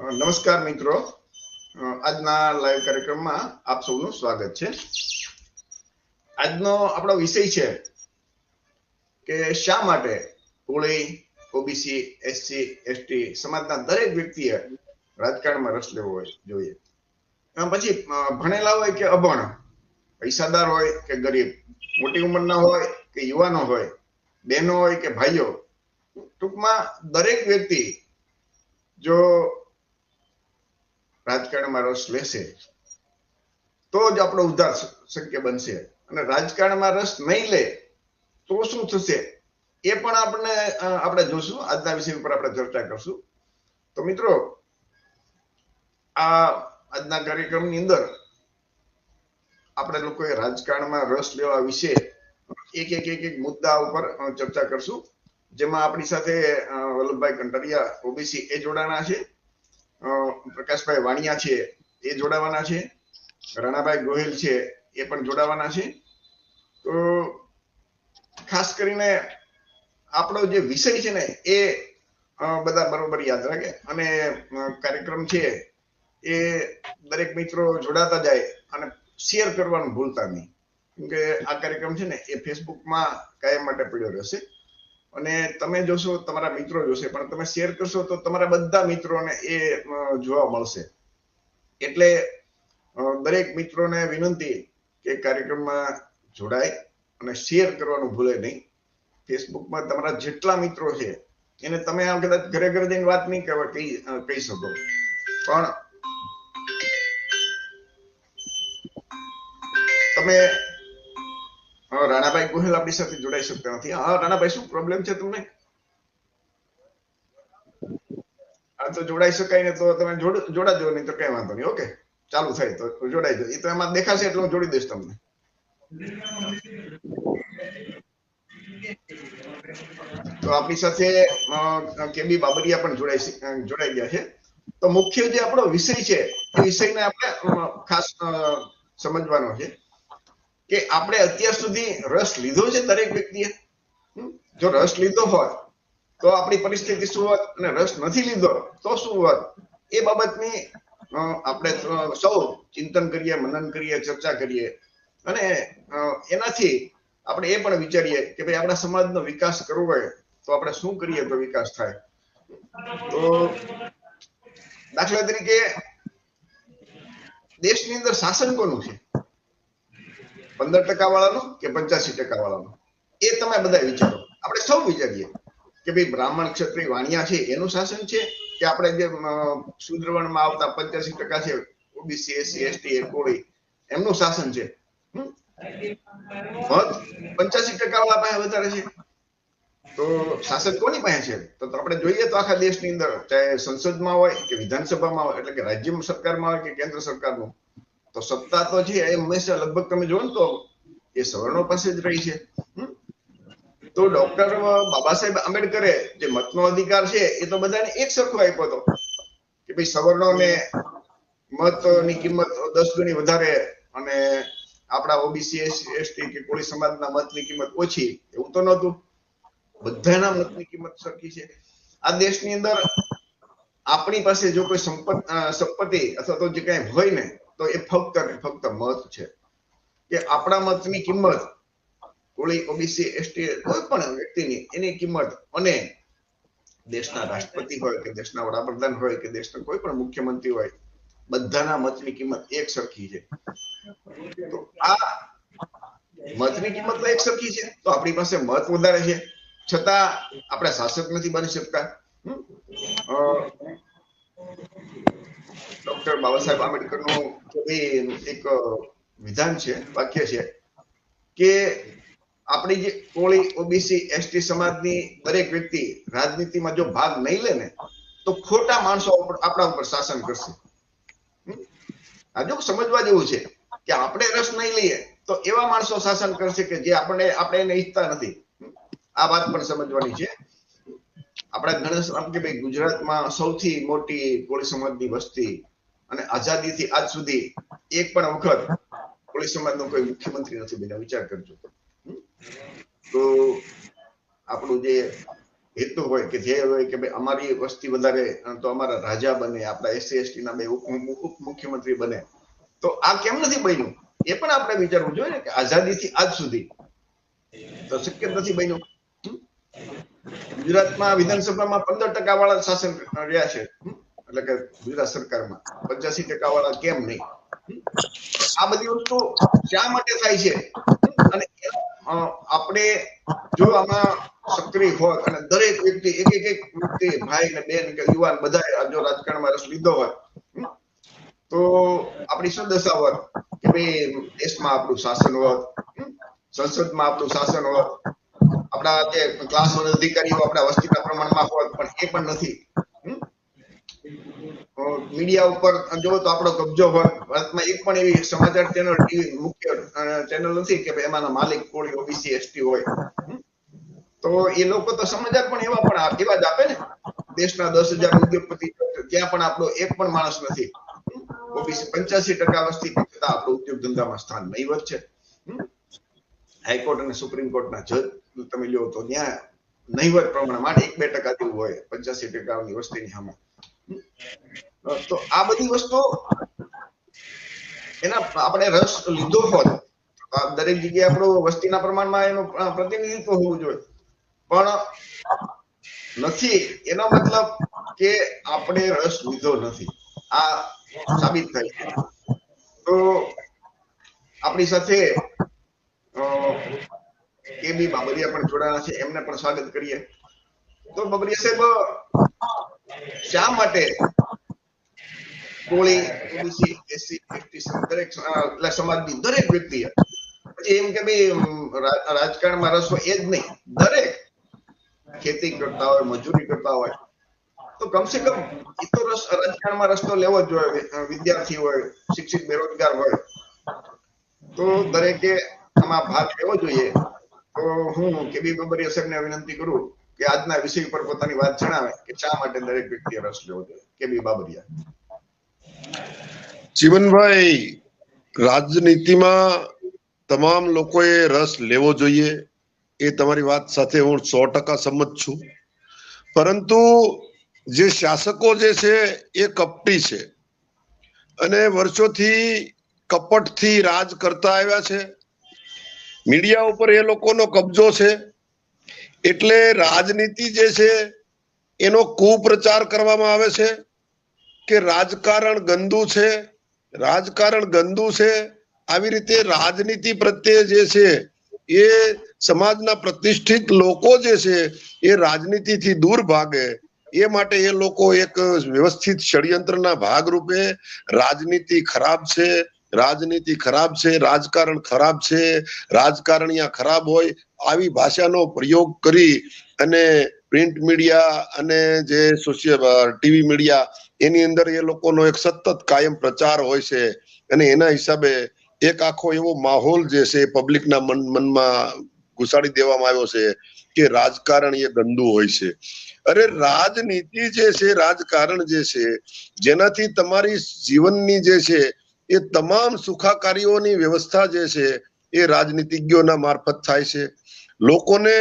નમસ્કાર મિત્રો, આજના લાઈવ કાર્યક્રમમાં આપ સૌનું સ્વાગત છે. આજનો આપણો વિષય છે કે શા માટે કોળી, ઓબીસી, એસસી, એસટી સમાજના દરેક વ્યક્તિએ રાજકારણમાં રસ લેવો જોઈએ. પછી ભણેલા હોય કે અભણ, પૈસાદાર હોય કે ગરીબ, મોટી ઉંમરના હોય કે યુવાનો હોય, બહેનો હોય કે ભાઈઓ, ટૂંકમાં દરેક વ્યક્તિ જો રાજકારણમાં રસ લેશે તો જ આપણો ઉદ્ધાર શક્ય બનશે. અને રાજકારણમાં રસ નહીં લે તો શું થશે એ પણ આપણે જોશું. આજના વિષય ઉપર આપણે ચર્ચા કરશું. તો મિત્રો, આજના કાર્યક્રમની અંદર આપણે લોકોએ રાજકારણમાં રસ લેવા વિશે એક મુદ્દા ઉપર ચર્ચા કરશું, જેમાં આપણી સાથે વલ્લભભાઈ કંટરિયા ઓબીસી એ જોડાણા છે, પ્રકાશભાઈ વાણિયા છે એ જોડાવાના છે, રાણાભાઈ ગોહિલ છે એ પણ જોડાવાના છે. તો ખાસ કરીને આપણો જે વિષય છે ને એ બધા બરોબર યાદ રાખે અને કાર્યક્રમ છે એ દરેક મિત્રો જોડાતા જાય અને શેર કરવાનું ભૂલતા નહીં, કેમકે આ કાર્યક્રમ છે ને એ ફેસબુકમાં કાયમ માટે પડ્યો રહેશે. અને તમે જોશો, તમારા મિત્રો જોશે, પણ તમે શેર કરશો તો તમારા બધા મિત્રોને એ જોવા મળશે. એટલે દરેક મિત્રોને વિનંતી કે કાર્યક્રમમાં જોડાય અને શેર કરવાનું ભૂલે નહીં. ફેસબુકમાં તમારા જેટલા મિત્રો છે એને તમે આમ કદાચ ઘરે ઘરે જઈને વાત નહીં કહી શકો, પણ તમે રાણાભાઈ ગોહિલ આપણી સાથે જોડાઈ શકતા નથી. હા રાણાભાઈ, શું પ્રોબ્લેમ છે તમને? આ તો જોડાઈ શકાય ને તો તમે જોડાજો, નહીં તો કઈ વાંધો નહીં. ઓકે, ચાલુ થાય તો જોડાઈ જાય. એ તો એમાં દેખાશે એટલે હું જોડી દઈશ તમને. તો આપણી સાથે કેબી બાબરિયા પણ જોડાઈ ગયા છે. તો મુખ્ય જે આપણો વિષય છે એ વિષયને આપણે ખાસ સમજવાનો છે કે આપણે અત્યાર સુધી રસ લીધો છે દરેક વ્યક્તિએ. જો રસ લીધો હોત તો આપણી પરિસ્થિતિ શું હોત, અને રસ નથી લીધો તો શું હોત, એ બાબતની આપણે સૌ ચિંતન કરીએ, મનન કરીએ, ચર્ચા કરીએ. અને એનાથી આપણે એ પણ વિચારીએ કે ભાઈ આપણા સમાજનો વિકાસ કરવો હોય તો આપણે શું કરીએ તો વિકાસ થાય. તો દાખલા તરીકે દેશની અંદર શાસન કોનું છે? 15% વાળાનું કે 85% વાળાનું? એ તમે બધા વિચારો. આપણે સૌ વિચારીએ કે ભાઈ બ્રાહ્મણ, ક્ષત્રિય, વાણિયા છે એનું શાસન છે કે આપણે જે શુદ્રવર્ણમાં આવતા 85% છે, ઓબીસી, એસસી, એસટી, કોળી, એમનું શાસન છે? 85% વાળા પાસે વધારે છે. તો શાસન કોની પાસે છે? તો આપણે જોઈએ તો આખા દેશની અંદર, ચાહે સંસદમાં હોય કે વિધાનસભામાં હોય, એટલે કે રાજ્ય સરકારમાં હોય કે કેન્દ્ર સરકારનું, તો સત્તા તો છે એ હંમેશા લગભગ તમે જોવો ને તો એ સવર્ણો પાસે જ રહી છે. તો ડોક્ટર બાબા સાહેબ આંબેડકરે જે મતનો અધિકાર છે એ તો બધાને એક સરખો આપ્યો હતો કે ભાઈ સવર્ણોને મતની કિંમત 10 ગણી વધારે અને આપણા ઓબીસી, એસટી કે કોળી સમાજના મતની કિંમત ઓછી, એવું તો નહોતું. બધાના મતની કિંમત સરખી છે. આ દેશની અંદર આપણી પાસે જો કોઈ સંપત્તિ અથવા તો જે કઈ હોય ને તો એ ફક્ત ને ફક્ત મત છે. કે આપણા મતની કિંમત કોળી, ઓબીસી, એસટી કોઈ પણ વ્યક્તિની એની કિંમત, અને દેશના રાષ્ટ્રપતિ હોય કે દેશના વડાપ્રધાન હોય કે દેશના કોઈ પણ મુખ્યમંત્રી હોય, બધાના મતની કિંમત એક સરખી છે. તો આ મતની કિંમત તો એક સરખી છે, તો આપણી પાસે મત વધારે છે છતાં આપણે શાસક નથી બની શકતા. ડોક્ટર બાબા સાહેબ આંબેડકરનું એક વિધાન છે, વાક્ય છે કે આપણી જે કોળી, ઓબીસી, એસટી સમાજની દરેક વ્યક્તિ રાજનીતિમાં જો ભાગ નહીં લે ને તો ખોટા માણસો આપણા ઉપર શાસન કરશે. આ જો સમજવા જેવું છે કે આપણે રસ નહીં લઈએ તો એવા માણસો શાસન કરશે કે જે આપણે એને ઈચ્છતા નથી. આ વાત પણ સમજવાની છે. આપણે ગણેશ આમ કે ભાઈ ગુજરાતમાં સૌથી મોટી કોળી સમાજની વસ્તી, અને આઝાદીથી આજ સુધી એક પણ વખત કોળી સમાજનો કોઈ મુખ્યમંત્રી નથી બન્યો. વિચાર કરજો. તો આપણું જે હેતુ હોય કે ધ્યેય હોય કે ભાઈ અમારી વસ્તી વધારે તો અમારા રાજા બને, આપણા SC ST ના 2 ઉપ મુખ્યમંત્રી બને, તો આ કેમ નથી બન્યું એ પણ આપણે વિચારવું જોઈએ ને કે આઝાદીથી આજ સુધી તો શક્ય નથી બન્યું. ગુજરાતમાં વિધાનસભામાં 15% વાળા શાસન રહ્યા છે, એટલે કે ગુજરાત સરકારમાં 85% વાળા કેમ નહીં? આ બધી વસ્તુ શા માટે થાય છે? અને આપણે જો આમાં સક્રિય હોત અને દરેક વ્યક્તિ એક વ્યક્તિ ભાઈ ને બેન કે યુવાન બધા જો રાજકારણમાં રસ લીધો હોય તો આપણી શું દશા હોત કે ભાઈ દેશમાં આપણું શાસન હોત, સંસદમાં આપણું શાસન હોત, આપણા જે ક્લાસ વન અધિકારીઓ આપણા વસ્તીના પ્રમાણમાં હોત, પણ એ પણ નથી. મીડિયા ઉપર જો તો આપણો કબજો હોય. ભારતમાં એક પણ એવી સમાચાર ચેનલ ટીવી મુખ્ય ચેનલ નથી કે ભાઈ એમાંના માલિક કોળી OBC ST હોય. તો એ લોકો તો સમાચાર પણ એવા જ આપે ને. દેશના 10,000 ઉદ્યોગપતિ ત્યાં પણ આપણો એક પણ માણસ નથી. OBC 85% વસ્તી કરતા આપણો ઉદ્યોગ ધંધામાં સ્થાન નહીવત છે. હાઈકોર્ટ અને સુપ્રીમ કોર્ટના જજ તમે લ્યો તો ત્યાં નહીવત પ્રમાણમાં 1-2% જેવું હોય 85%ની વસ્તીની સામે. તો આ બધી વસ્તુ એના આપણે રસ લીધો હોત દરેક જગ્યાએ આપણું વસ્તીના પ્રમાણમાં એનું પ્રતિનિધિત્વ હોવું જોઈએ, પણ નથી. એનો મતલબ કે આપણે રસ લીધો નથી, આ સાબિત થાય છે. તો આપણી સાથે KB બાબરિયા પણ જોડાણા છે, એમને પણ સ્વાગત કરીએ. તો બાબરિયા સાહેબ, શા માટે કોળી OBC SC ST દરેક સમાજની દરેક વ્યક્તિ પછી એમ કે ભાઈ રાજકારણમાં રસ હોય એ જ નહીં, દરેક ખેતી કરતા હોય, મજૂરી કરતા હોય, તો કમસે કમ એ તો રાજકારણમાં રસ તો લેવો જ જોઈએ. વિદ્યાર્થી હોય, શિક્ષિત બેરોજગાર હોય, તો દરેકે આમાં ભાગ લેવો જોઈએ. તો હું KB બાબરિયા સાહેબને વિનંતી કરું કે આજના વિષય પર પોતાની વાત જણાવે કે શા માટે દરેક વ્યક્તિએ રસ લેવો જોઈએ. KB બાબરિયા. જીવનભાઈ, રાજનીતિમાં તમામ લોકોએ રસ લેવો જોઈએ, એ તમારી વાત સાથે હું 100% સંમત છું. પરંતુ જે શાસકો જે છે એ કપટી છે અને વર્ષોથી કપટથી રાજ કરતા આવ્યા છે. મીડિયા ઉપર એ લોકોનો કબજો છે, એટલે રાજનીતિ જે છે એનો કુપ્રચાર કરવામાં આવે છે કે રાજકારણ ગંદુ છે, રાજકારણ ગંદુ છે. આવી રીતે રાજનીતિ પ્રત્યે જે છે એ સમાજના પ્રતિષ્ઠિત લોકો જે છે એ રાજનીતિથી દૂર ભાગે, એ માટે એ લોકો એક વ્યવસ્થિત ષડયંત્રના ભાગરૂપે રાજનીતિ ખરાબ છે, રાજનીતિ ખરાબ છે, રાજકારણ ખરાબ છે, રાજકારણીયા ખરાબ હોય આવી ભાષાનો પ્રયોગ કરી અને પ્રિન્ટ મીડિયા અને જે ટીવી મીડિયા એની અંદર એ લોકોનો એક સતત કાયમ પ્રચાર હોય છે. અને એના હિસાબે એક આખો એવો માહોલ જે છે પબ્લિકના મનમાં ઘુસાડી દેવામાં આવ્યો છે કે રાજકારણ એ ગંદુ હોય છે. અરે રાજનીતિ જે છે, રાજકારણ જે છે, જેનાથી તમારી જીવનની જે છે એ તમામ સુખાકારીઓની વ્યવસ્થા જે છે એ રાજનીતિજ્ઞોના મારફત થાય છે. લોકોને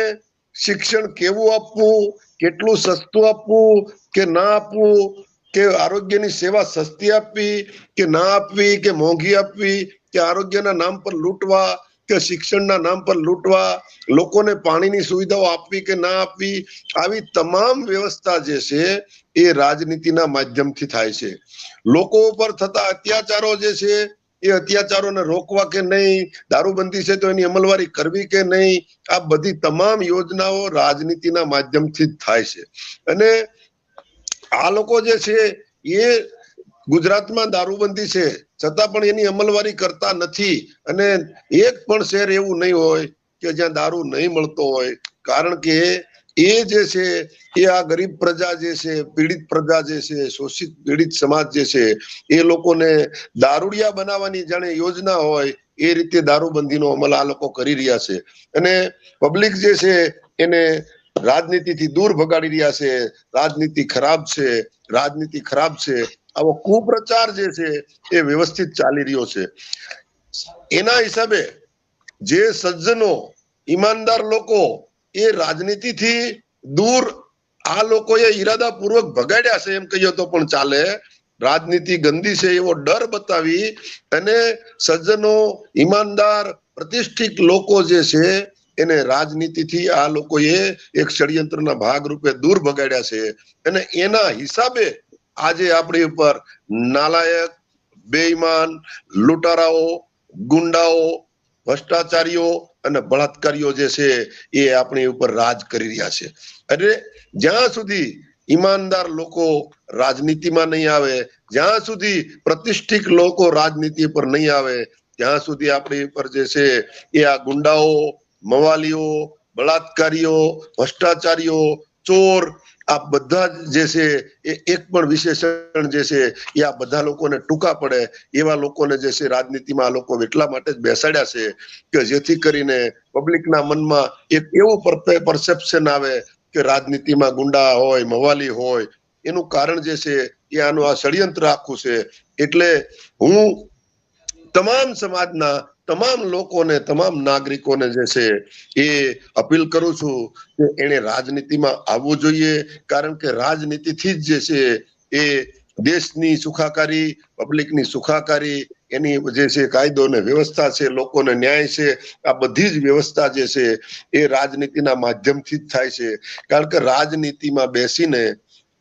શિક્ષણ કેવું આપવું, કેટલું સસ્તું આપવું કે ના આપવું, કે આરોગ્યની સેવા સસ્તી આપવી કે ના આપવી, કે મોંઘી આપવી, કે આરોગ્યના નામ પર લૂંટવા કે શિક્ષણના નામ પર લૂંટવા, લોકોને પાણીની સુવિધાઓ આપવી કે ના આપવી, આવી તમામ વ્યવસ્થા જે છે એ રાજનીતિના માધ્યમથી થાય છે. લોકો ઉપર થતા અત્યાચારો જે છે એ અત્યાચારોને રોકવા કે નહીં, દારૂબંધી છે તો એની અમલવારી કરવી કે નહીં, આ બધી તમામ યોજનાઓ રાજનીતિના માધ્યમથી જ થાય છે. અને આ લોકો જે છે એ ગુજરાતમાં દારૂબંધી છે છતાં પણ એની અમલવારી કરતા નથી. અને એક પણ શહેર એવું નહીં હોય કે જ્યાં દારૂ નહીં મળતો હોય, કારણ કે એ જે છે એ આ ગરીબ પ્રજા જે છે, પીડિત પ્રજા જે છે, શોષિત પીડિત સમાજ જે છે એ લોકોને દારૂડિયા બનાવવાની જાણે યોજના હોય એ રીતે દારૂબંધીનો અમલ આ લોકો કરી રહ્યા છે. અને પબ્લિક જે છે એને રાજનીતિથી દૂર ભગાડી રહ્યા છે. રાજનીતિ ખરાબ છે, રાજનીતિ ખરાબ છે, આવો કુપ્રચાર જે છે એ વ્યવસ્થિત ચાલી રહ્યો છે. એના હિસાબે જે સજ્જનો, ઈમાનદાર લોકો એ રાજનીતિથી દૂર આ લોકોએ ઈરાદાપૂર્વક ભગાડ્યા છે એમ કહીએ તો પણ ચાલે. રાજનીતિ ગંદી છે એવો ડર બતાવી અને સજ્જનો, ઈમાનદાર, પ્રતિષ્ઠિત લોકો જે છે એને રાજનીતિથી આ લોકોએ એક ષડયંત્રના ભાગરૂપે દૂર ભગાડ્યા છે. અને એના હિસાબે આજે આપણી ઉપર નાલાયક, બેઈમાન, લૂંટારાઓ, ગુંડાઓ, ભ્રષ્ટાચારીઓ અને બળાત્કારીઓ જે છે એ આપણી ઉપર રાજ કરી રહ્યા છે. એટલે જ્યાં સુધી ઈમાનદાર લોકો રાજનીતિમાં નહીં આવે, જ્યાં સુધી પ્રતિષ્ઠિત લોકો રાજનીતિ પર નહીં આવે, ત્યાં સુધી આપણી ઉપર જે છે એ આ ગુંડાઓ, મવાલીઓ, બળાત્કારીઓ, ભ્રષ્ટાચારીઓ, ચોર, આ બધા જે છે એ એક પણ વિશેષણ જે છે એ આ બધા લોકોને ટૂંકા પડે એવા લોકોને જે છે રાજનીતિમાં આ લોકો એટલા માટે જ બેસાડ્યા છે કે જેથી કરીને પબ્લિકના મનમાં એક એવું પરસેપ્શન આવે કે રાજનીતિમાં ગુંડા હોય, મવાલી હોય. એનું કારણ જે છે એ આનું આ ષડયંત્ર આખું છે. એટલે હું તમામ સમાજના તમામ લોકોને, તમામ નાગરિકોને જે છે એ અપીલ કરું છું કે એને રાજનીતિમાં આવવું જોઈએ. કારણ કે રાજનીતિથી જ જે છે એ દેશની સુખાકારી, પબ્લિકની સુખાકારી, એની જે છે કાયદો અને વ્યવસ્થા છે, લોકોને ન્યાય છે, આ બધી જ વ્યવસ્થા જે છે એ રાજનીતિના માધ્યમથી જ થાય છે. કારણ કે રાજનીતિમાં બેસીને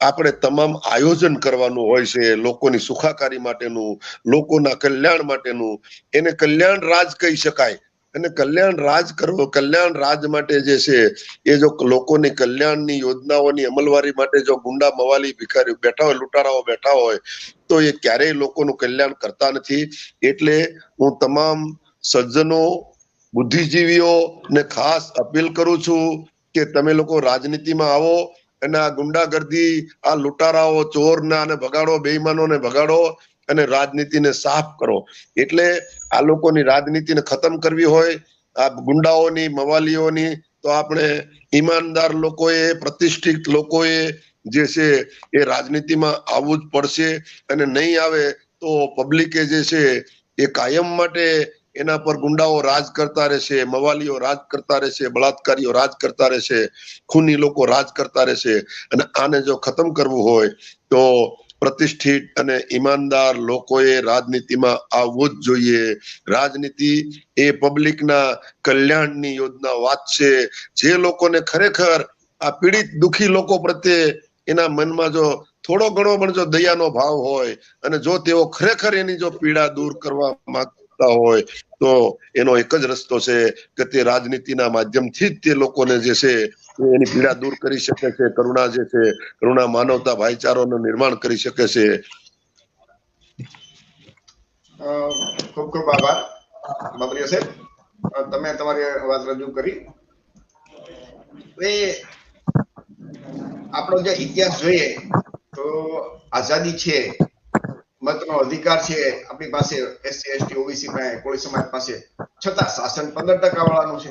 આપણે તમામ આયોજન કરવાનું હોય છે લોકોની સુખાકારી માટેનું, લોકોના કલ્યાણ માટેનું. એને કલ્યાણ રાજ કહી શકાય. અને કલ્યાણ રાજ કરવો, કલ્યાણ રાજ માટે જે છે એ જો લોકોની કલ્યાણની યોજનાઓની અમલવારી માટે જો ગુંડા, મવાલી, ભિખારીઓ બેઠા હોય, લૂંટારાઓ બેઠા હોય, તો એ ક્યારેય લોકોનું કલ્યાણ કરતા નથી. એટલે હું તમામ સજ્જનો, બુદ્ધિજીવીઓ ને ખાસ અપીલ કરું છું કે તમે લોકો રાજનીતિમાં આવો અને આ ગુંડાગર્દી, આ લૂંટારાઓ, ચોરના ને ભગાડો, બેઈમાનોને ભગાડો અને રાજનીતિને સાફ કરો. એટલે આ લોકોની રાજનીતિને ખતમ કરવી હોય, આ ગુંડાઓની, મવાલીઓની, તો આપણે ઈમાનદાર લોકોએ, પ્રતિષ્ઠિત લોકોએ જે છે એ રાજનીતિમાં આવવું જ પડશે. અને નહીં આવે તો પબ્લિકે જે છે એ કાયમ માટે એના પર ગુંડાઓ રાજ કરતા રહેશે, મવાલીઓ રાજ કરતા રહેશે, બળાત્કારીઓ રાજ કરતા રહેશે, ખૂની લોકો રાજ કરતા રહેશે. અને આને જો ખતમ કરવું હોય તો પ્રતિષ્ઠિત અને ઈમાનદાર લોકોએ રાજનીતિમાં આવવું જ જોઈએ. રાજનીતિ એ પબ્લિકના કલ્યાણની યોજના વાત છે. જે લોકોને ખરેખર આ પીડિત, દુખી લોકો પ્રત્યે એના મનમાં જો થોડો ઘણો પણ જો દયાનો ભાવ હોય અને જો તેઓ ખરેખર એની જો પીડા દૂર કરવા માંગતા હોય તો એનો એક જ રસ્તો છે કે તે રાજનીતિના માધ્યમથી જ તે લોકોને જે છે એની પીડા દૂર કરી શકે છે. કરુણા જે છે, કરુણા, માનવતા, ભાઈચારાનું નિર્માણ કરી શકે છે. ખૂબ ખૂબ આભાર બાબરિયા સાહેબ, તમે તમારી વાત રજૂ કરી. એ આપણો જે ઇતિહાસ જોઈએ તો આઝાદી છે, મતનો અધિકાર છે આપણી પાસે, એસસી, એસટી, ઓબીસી પાસે, કોળી સમાજ પાસે, છતાં શાસન 15% વાળાનું છે.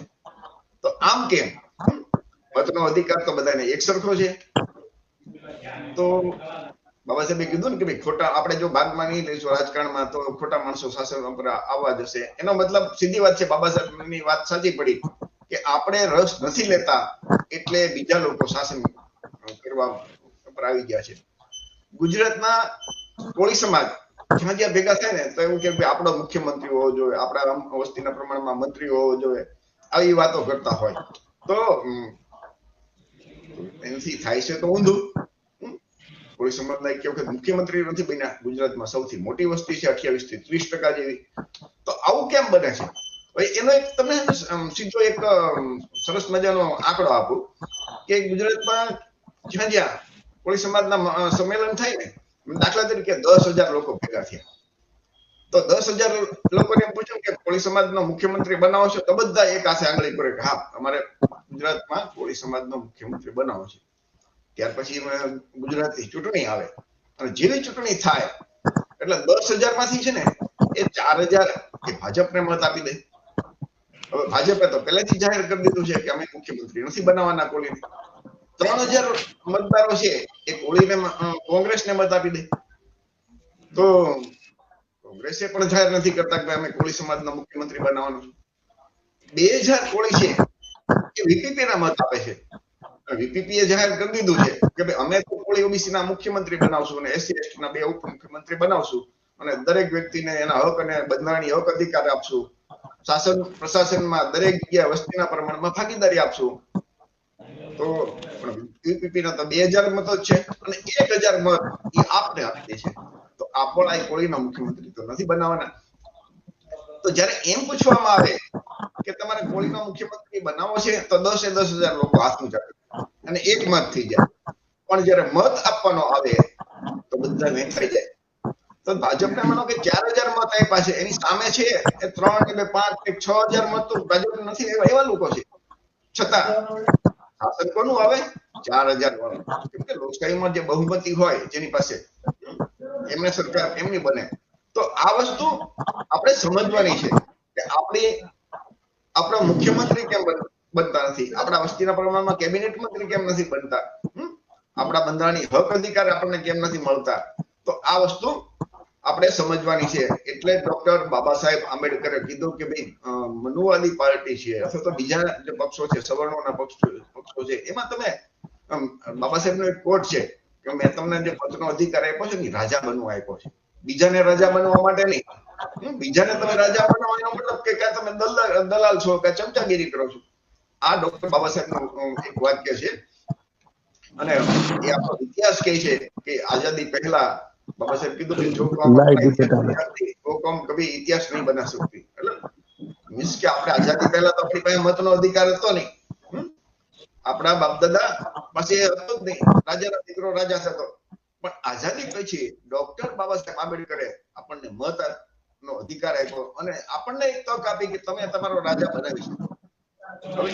તો આમ કેમ? મતનો અધિકાર તો બધાને એક સરખો છે. તો બાબા સાહેબે કીધું ને કે ભાઈ ખોટા, આપણે જો ભાગ માની લઈશું રાજકારણમાં તો ખોટા માણસો શાસન ઉપર આવવા જશે. એનો મતલબ સીધી વાત છે, બાબા સાહેબની વાત સાચી પડી કે આપણે રસ નથી લેતા એટલે બીજા લોકો શાસન કરવા ઉપર આવી ગયા છે. ગુજરાતના કોળી સમાજ જ્યાં જ્યાં ભેગા થાય ને તો એવું કે આપણો મુખ્યમંત્રી હોવો જોઈએ, આપણા વસ્તીના પ્રમાણમાં મંત્રી હોવો જોઈએ, આવી વાતો કરતા હોય. તો એનાથી થાય છે તો ઊંધું. કોળી સમાજના એક વખત મુખ્યમંત્રી નથી બન્યા. ગુજરાતમાં સૌથી મોટી વસ્તી છે, 28 થી 30% જેવી. તો આવું કેમ બને છે? એનો એક તમે સીધો એક સરસ મજાનો આંકડો આપું કે ગુજરાતમાં જ્યાં જ્યાં કોળી સમાજના સંમેલન થાય ને, દાખલા તરીકે 10,000 લોકો ભેગા થયા, તો 10,000 લોકોને એમ પૂછ્યું કે કોળી સમાજનો મુખ્યમંત્રી બનાવો છો, તો બધા એક હાથે આંગળી કરે કે હા, અમારે ગુજરાતમાં કોળી સમાજનો મુખ્યમંત્રી બનાવો છે. ત્યાર પછી ગુજરાતની ચૂંટણી આવે અને જેવી ચૂંટણી થાય એટલે 10,000 માંથી છે ને એ 4,000 એ ભાજપને મત આપી દે. હવે ભાજપે તો પહેલેથી જાહેર કરી દીધું છે કે અમે મુખ્યમંત્રી નથી બનાવવાના કોળીને. 3,000 મતદારો છે એ કોળીને, કોંગ્રેસને મત આપી દે. તો કોંગ્રેસે પણ જાહેર નથી કરતા કે અમે કોળી સમાજના મુખ્યમંત્રી બનાવવાનું છે. 2,000 કોળી છે એ વીપીપીના મત આપે છે. વીપીપી એ જાહેર કરી દીધું છે કે ભાઈ અમે તો કોળી ઓબીસી ના મુખ્યમંત્રી બનાવશું અને એસસી એસટી ના 2 ઉપમુખ્યમંત્રી બનાવશું અને દરેક વ્યક્તિને એના હક અને બંધારણીય હક અધિકાર આપશું, શાસન પ્રશાસનમાં દરેક જગ્યાએ વસ્તીના પ્રમાણમાં ભાગીદારી આપશું. તો વીપીપી ના તો 2000 મત જ છે અને 1000 મત એ આપને આપીએ છે. તો આપણા કોળીના મુખ્યમંત્રી તો નથી બનાવવાના. તો જ્યારે એમ પૂછવામાં આવે કે તમારે કોળીનો મુખ્યમંત્રી બનાવવો છે તો 10,000 લોકો હાથ ઊંચા કરે અને એક મત થઈ જાય. પણ જ્યારે મત આપવાનો આવે તો બધા વેચાઈ જાય. તો ભાજપને માનો કે 4000 મત આપ્યા છે, એની સામે છે એ 3 કે 5 કે 6000 મત તો ભાજપ નથી એવા લોકો છે. છતાં શાસન કોનું આવે? 4000 વાળું. કેમ કે લોકશાહીમાં જે બહુમતી હોય જેની પાસે એમને સરકાર એમની બને. તો આ વસ્તુ આપણે સમજવાની છે કે આપણા મુખ્યમંત્રી કેમ બનતા નથી, આપણા વસ્તીના પ્રમાણમાં કેબિનેટ મંત્રી કેમ નથી બનતા, આપણા બંધારણીય હક અધિકાર આપણને કેમ નથી મળતા. તો આ વસ્તુ આપણે સમજવાની છે. એટલે ડોક્ટર બાબા સાહેબ આંબેડકરે કીધું કે ભાઈ મનુવાદી પાર્ટી છે અથવા તો બીજા જે પક્ષો છે, સવર્ણોના પક્ષો છે, એમાં તમે બાબા સાહેબનો એક કોટ છે કે મેં તમને જે પદનો અધિકાર આપ્યો છે ને રાજા બનવા આપ્યો છે, બીજાને રાજા બનવા માટે નહીં. બીજાને તમે રાજા બનાવો એનો મતલબ કે કાં તમે દલાલ છો કે ચમચાગીરી કરો છો. આ ડોક્ટર બાબા સાહેબનું એક વાક્ય છે અને એ આપણો ઇતિહાસ કહે છે કે આઝાદી પહેલા બાબા સાહેબ કીધું કે જો કોમ કભી ઇતિહાસ નહીં બના શકતી. એટલે મીન્સ કે આપણે આઝાદી પહેલા તો આપણી પાસે મતનો અધિકાર હતો નહીં. આપણા બાપ દાદા પાસે હતો જ નહીં. રાજાનો દીકરો રાજા થતો. પણ આઝાદી પછી ડોક્ટર બાબા સાહેબ આંબેડકરે આપણને મત નો અધિકાર આપ્યો અને આપણને એક તક આપી કે તમે તમારો રાજા બનાવી શકો. હવે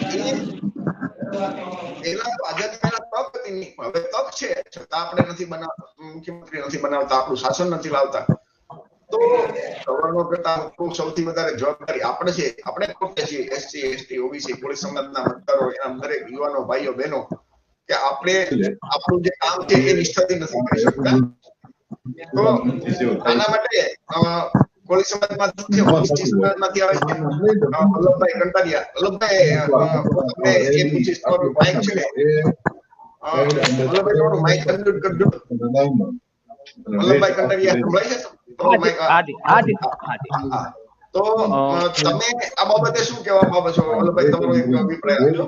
પહેલા તો આઝાદી પહેલા તક હતી નહીં, હવે તક છે છતાં આપણે નથી મુખ્યમંત્રી નથી બનાવતા, આપણું શાસન નથી લાવતા. તો સવર્ણો કરતા સૌથી વધારે જવાબદારી આપણે છે. આપણે પોતે છીએ એસસી એસટી ઓબીસી કોળી સમાજના મતદારો, એના દરેક યુવાનો ભાઈઓ બહેનો કે આપણે આપણું જે કામ છે એ નિષ્ઠાથી નથી કરી શકતા. તો આના માટે કોળી સમાજમાંથી ઓબીસી સમાજમાંથી આવે છે વલ્લભભાઈ કંટારિયા. વલ્લભભાઈ તમને એ પૂછીશ, તમારું માઇક છે વલ્લભભાઈ, તમારું માઇક અનમ્યુટ કરજો. વલ્લભભાઈ કંટારિયા સંભળાય છે તમારું માઇક? તો તમે આ બાબતે શું કહેવા માંગો છો વલ્લભભાઈ? તમારો એક અભિપ્રાય આપજો.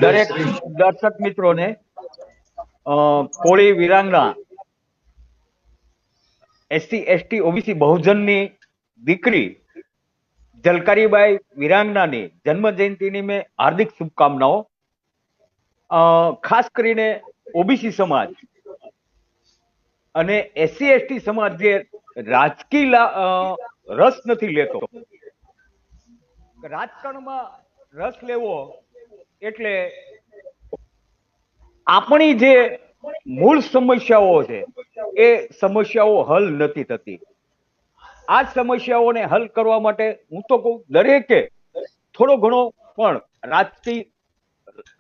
દરેક દર્શક મિત્રોને કોળી વિરાંગના એસસી એસટી ઓબીસી બહુજનની દીકરી જલકારીબાઈ વિરાંગનાની જન્મ જયંતિની મેં હાર્દિક શુભકામનાઓ. ખાસ કરીને ઓબીસી સમાજ અને એસસી એસટી સમાજ જે રાજકીય રસ નથી લેતો, રાજકારણમાં રસ લેવો એટલે આપણી જે મૂળ સમસ્યાઓ છે એ સમસ્યાઓ હલ નથી થતી. આ સમસ્યાઓને હલ કરવા માટે હું તો કહું દરેકે થોડો ઘણો પણ રાજકીય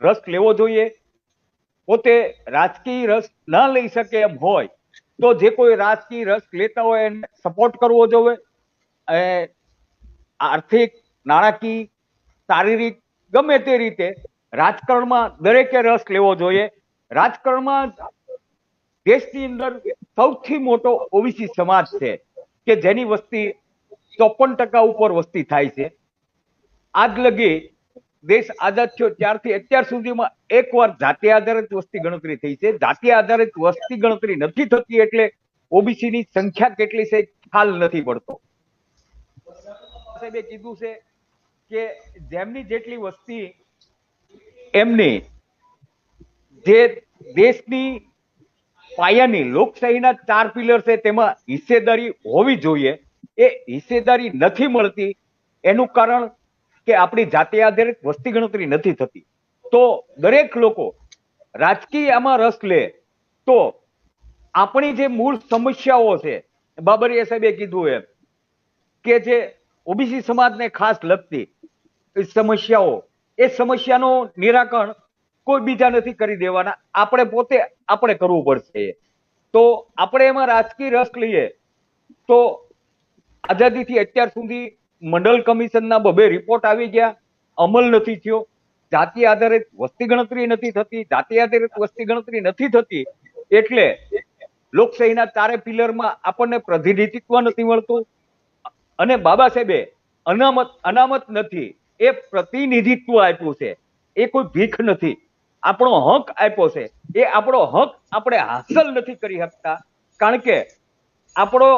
રસ લેવો જોઈએ. પોતે રાજકીય રસ ના લઈ શકે એમ હોય તો જે કોઈ રાજકીય રસ લેતા હોય એને સપોર્ટ કરવો જોઈએ. આર્થિક, નાણાકીય, શારીરિક ગમે તે રીતે રાજકારણમાં દરેકે રસ લેવો જોઈએ. રાજકારણમાં દેશની અંદર સૌથી મોટો ઓબીસી સમાજ છે કે જેની વસ્તી 54% ઉપર વસ્તી થાય છે. આજ લગી દેશ આઝાદ થયો ત્યારથી અત્યાર સુધીમાં એકવાર જાતિ આધારિત વસ્તી ગણતરી થઈ છે. જાતિ આધારિત વસ્તી ગણતરી નથી થતી એટલે ઓબીસી ની સંખ્યા કેટલી છે ખ્યાલ નથી પડતો. સાહેબે કીધું છે કે જેમની જેટલી વસ્તી એમની જે દેશની પાયાની લોકશાહીના 4 પિલર છે તેમાં હિસ્સેદારી હોવી જોઈએ. એ હિસ્સેદારી નથી મળતી એનું કારણ કે આપણી જાતિ આધારિત વસ્તી ગણતરી નથી થતી. તો દરેક લોકો રાજકીય આમાં રસ લે તો આપણી જે મૂળ સમસ્યાઓ છે, બાબરિયા સાહેબે કીધું એમ કે જે ઓબીસી સમાજને ખાસ લગતી સમસ્યાઓ, એ સમસ્યાનું નિરાકરણ કોઈ બીજા નથી કરી દેવાના, આપણે પોતે આપણે કરવું પડશે. તો આપણે એમાં રાજકીય રસ લઈએ તો આઝાદીથી અત્યાર સુધી મંડળ કમિશનના 2 રિપોર્ટ આવી ગયા, અમલ નથી થયો. જાતિ આધારિત વસ્તી ગણતરી નથી થતી, જાતિ આધારિત વસ્તી ગણતરી નથી થતી, એટલે લોકશાહીના ચારે પિલરમાં આપણને પ્રતિનિધિત્વ નથી મળતું. અને બાબા સાહેબે અનામત નથી, એ પ્રતિનિધિત્વ આપ્યું છે, એ કોઈ ભીખ નથી. આપણો હક આપ્યો છે, એ આપણો હક આપણે હાંસલ નથી કરી શકતા, કારણ કે આપણો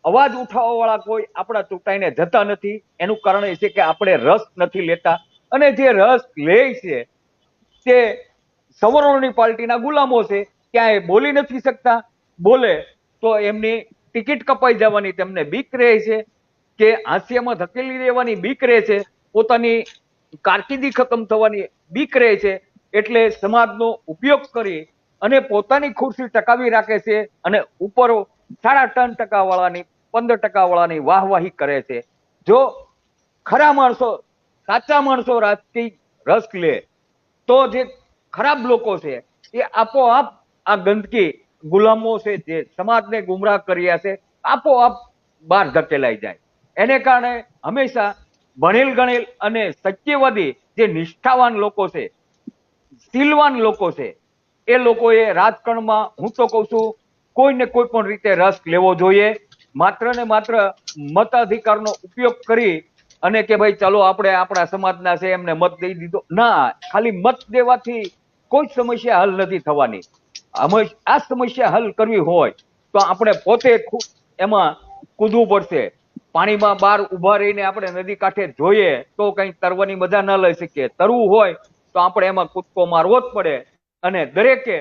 અવાજ ઉઠાવવા વાળા કોઈ આપણા ચૂંટાઈને જતા નથી. એનું કારણ એ છે કે આપણે રસ નથી લેતા, અને જે રસ લે છે તે સવર્ણોની પાર્ટીના ગુલામો છે. ક્યાંય બોલી નથી શકતા, બોલે તો એમની ટિકિટ કપાઈ જવાની તેમને બીક રહે છે, કે હાંસિયામાં ધકેલી દેવાની બીક રહે છે, પોતાની કારકિર્દી ખતમ થવાની બીક રહે છે. એટલે સમાજનો ઉપયોગ કરી અને પોતાની ખુરશી ટકાવી રાખે છે, અને ઉપર 3.5% વાળાની 15% વાળાની વાહવાહી કરે છે. જો ખરા માણસો, સાચા માણસો રાજકીય રસ લે તો જે ખરાબ લોકો છે એ આપોઆપ આ ગંદકી ગુલામો છે જે સમાજને ગુમરાહ કર્યા છે, આપોઆપ બહાર ધકેલાઈ જાય. એને કારણે હંમેશા ભણેલ ગણેલ અને સત્યવાદી જે નિષ્ઠાવાન લોકો છે, શીલવાન લોકો છે, એ લોકોએ રાજકારણમાં હું તો કહું છું કોઈને કોઈ પણ રીતે રસ લેવો જોઈએ. માત્ર ને માત્ર મતાધિકારનો ઉપયોગ કરી અને કે ભાઈ ચલો આપણે આપણા સમાજના છે એમને મત દઈ દીધો, ના, ખાલી મત દેવાથી કોઈ સમસ્યા હલ નથી થવાની. આ સમસ્યા હલ કરવી હોય તો આપણે પોતે એમાં કૂદવું પડશે. પાણીમાં બહાર ઉભા રહીને આપણે નદી કાંઠે જોઈએ તો કઈ તરવાની મજા ન લઈ શકીએ. તરવું હોય તો આપણે એમાં કૂદકો મારવો જ પડે, અને દરેકે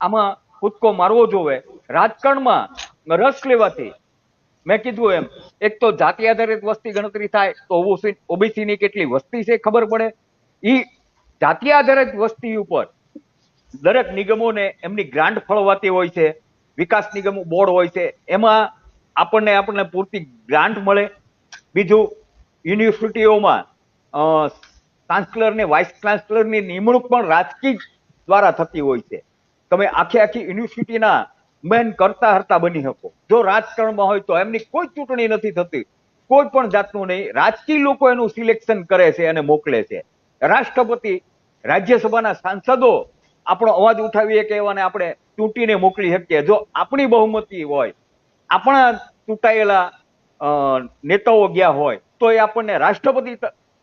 આમાં કૂદકો મારવો જોવે. રાજકારણમાં રસ લેવાથી મેં કીધું એમ, એક તો જાતિ આધારિત વસ્તી ગણતરી થાય તો ઓબીસી ની કેટલી વસ્તી છે ખબર પડે. ઈ જાતિ આધારિત વસ્તી ઉપર દરેક નિગમોને એમની ગ્રાન્ટ ફળવાતી હોય છે, વિકાસ નિગમો બોર્ડ હોય છે, એમાં આપણને પૂરતી ગ્રાન્ટ મળે. બીજું, યુનિવર્સિટીઓમાં ચાન્સલર ને વાઇસ ચાન્સલર ની નિમણૂક પણ રાજકીય દ્વારા થતી હોય છે. તમે આખી યુનિવર્સિટીના મેન કરતા હરતા બની શકો જો રાજકારણમાં હોય તો. એમની કોઈ ચૂંટણી નથી થતી, કોઈ પણ જાતનું નહીં. રાજકીય લોકો એનું સિલેક્શન કરે છે અને મોકલે છે. રાષ્ટ્રપતિ, રાજ્યસભાના સાંસદો આપણો અવાજ ઉઠાવીએ કે એવાને આપણે ચૂંટીને મોકલી શકીએ. જો આપણી બહુમતી હોય, આપણા ચૂંટાયેલા નેતાઓ ગયા હોય તો એ આપણને રાષ્ટ્રપતિ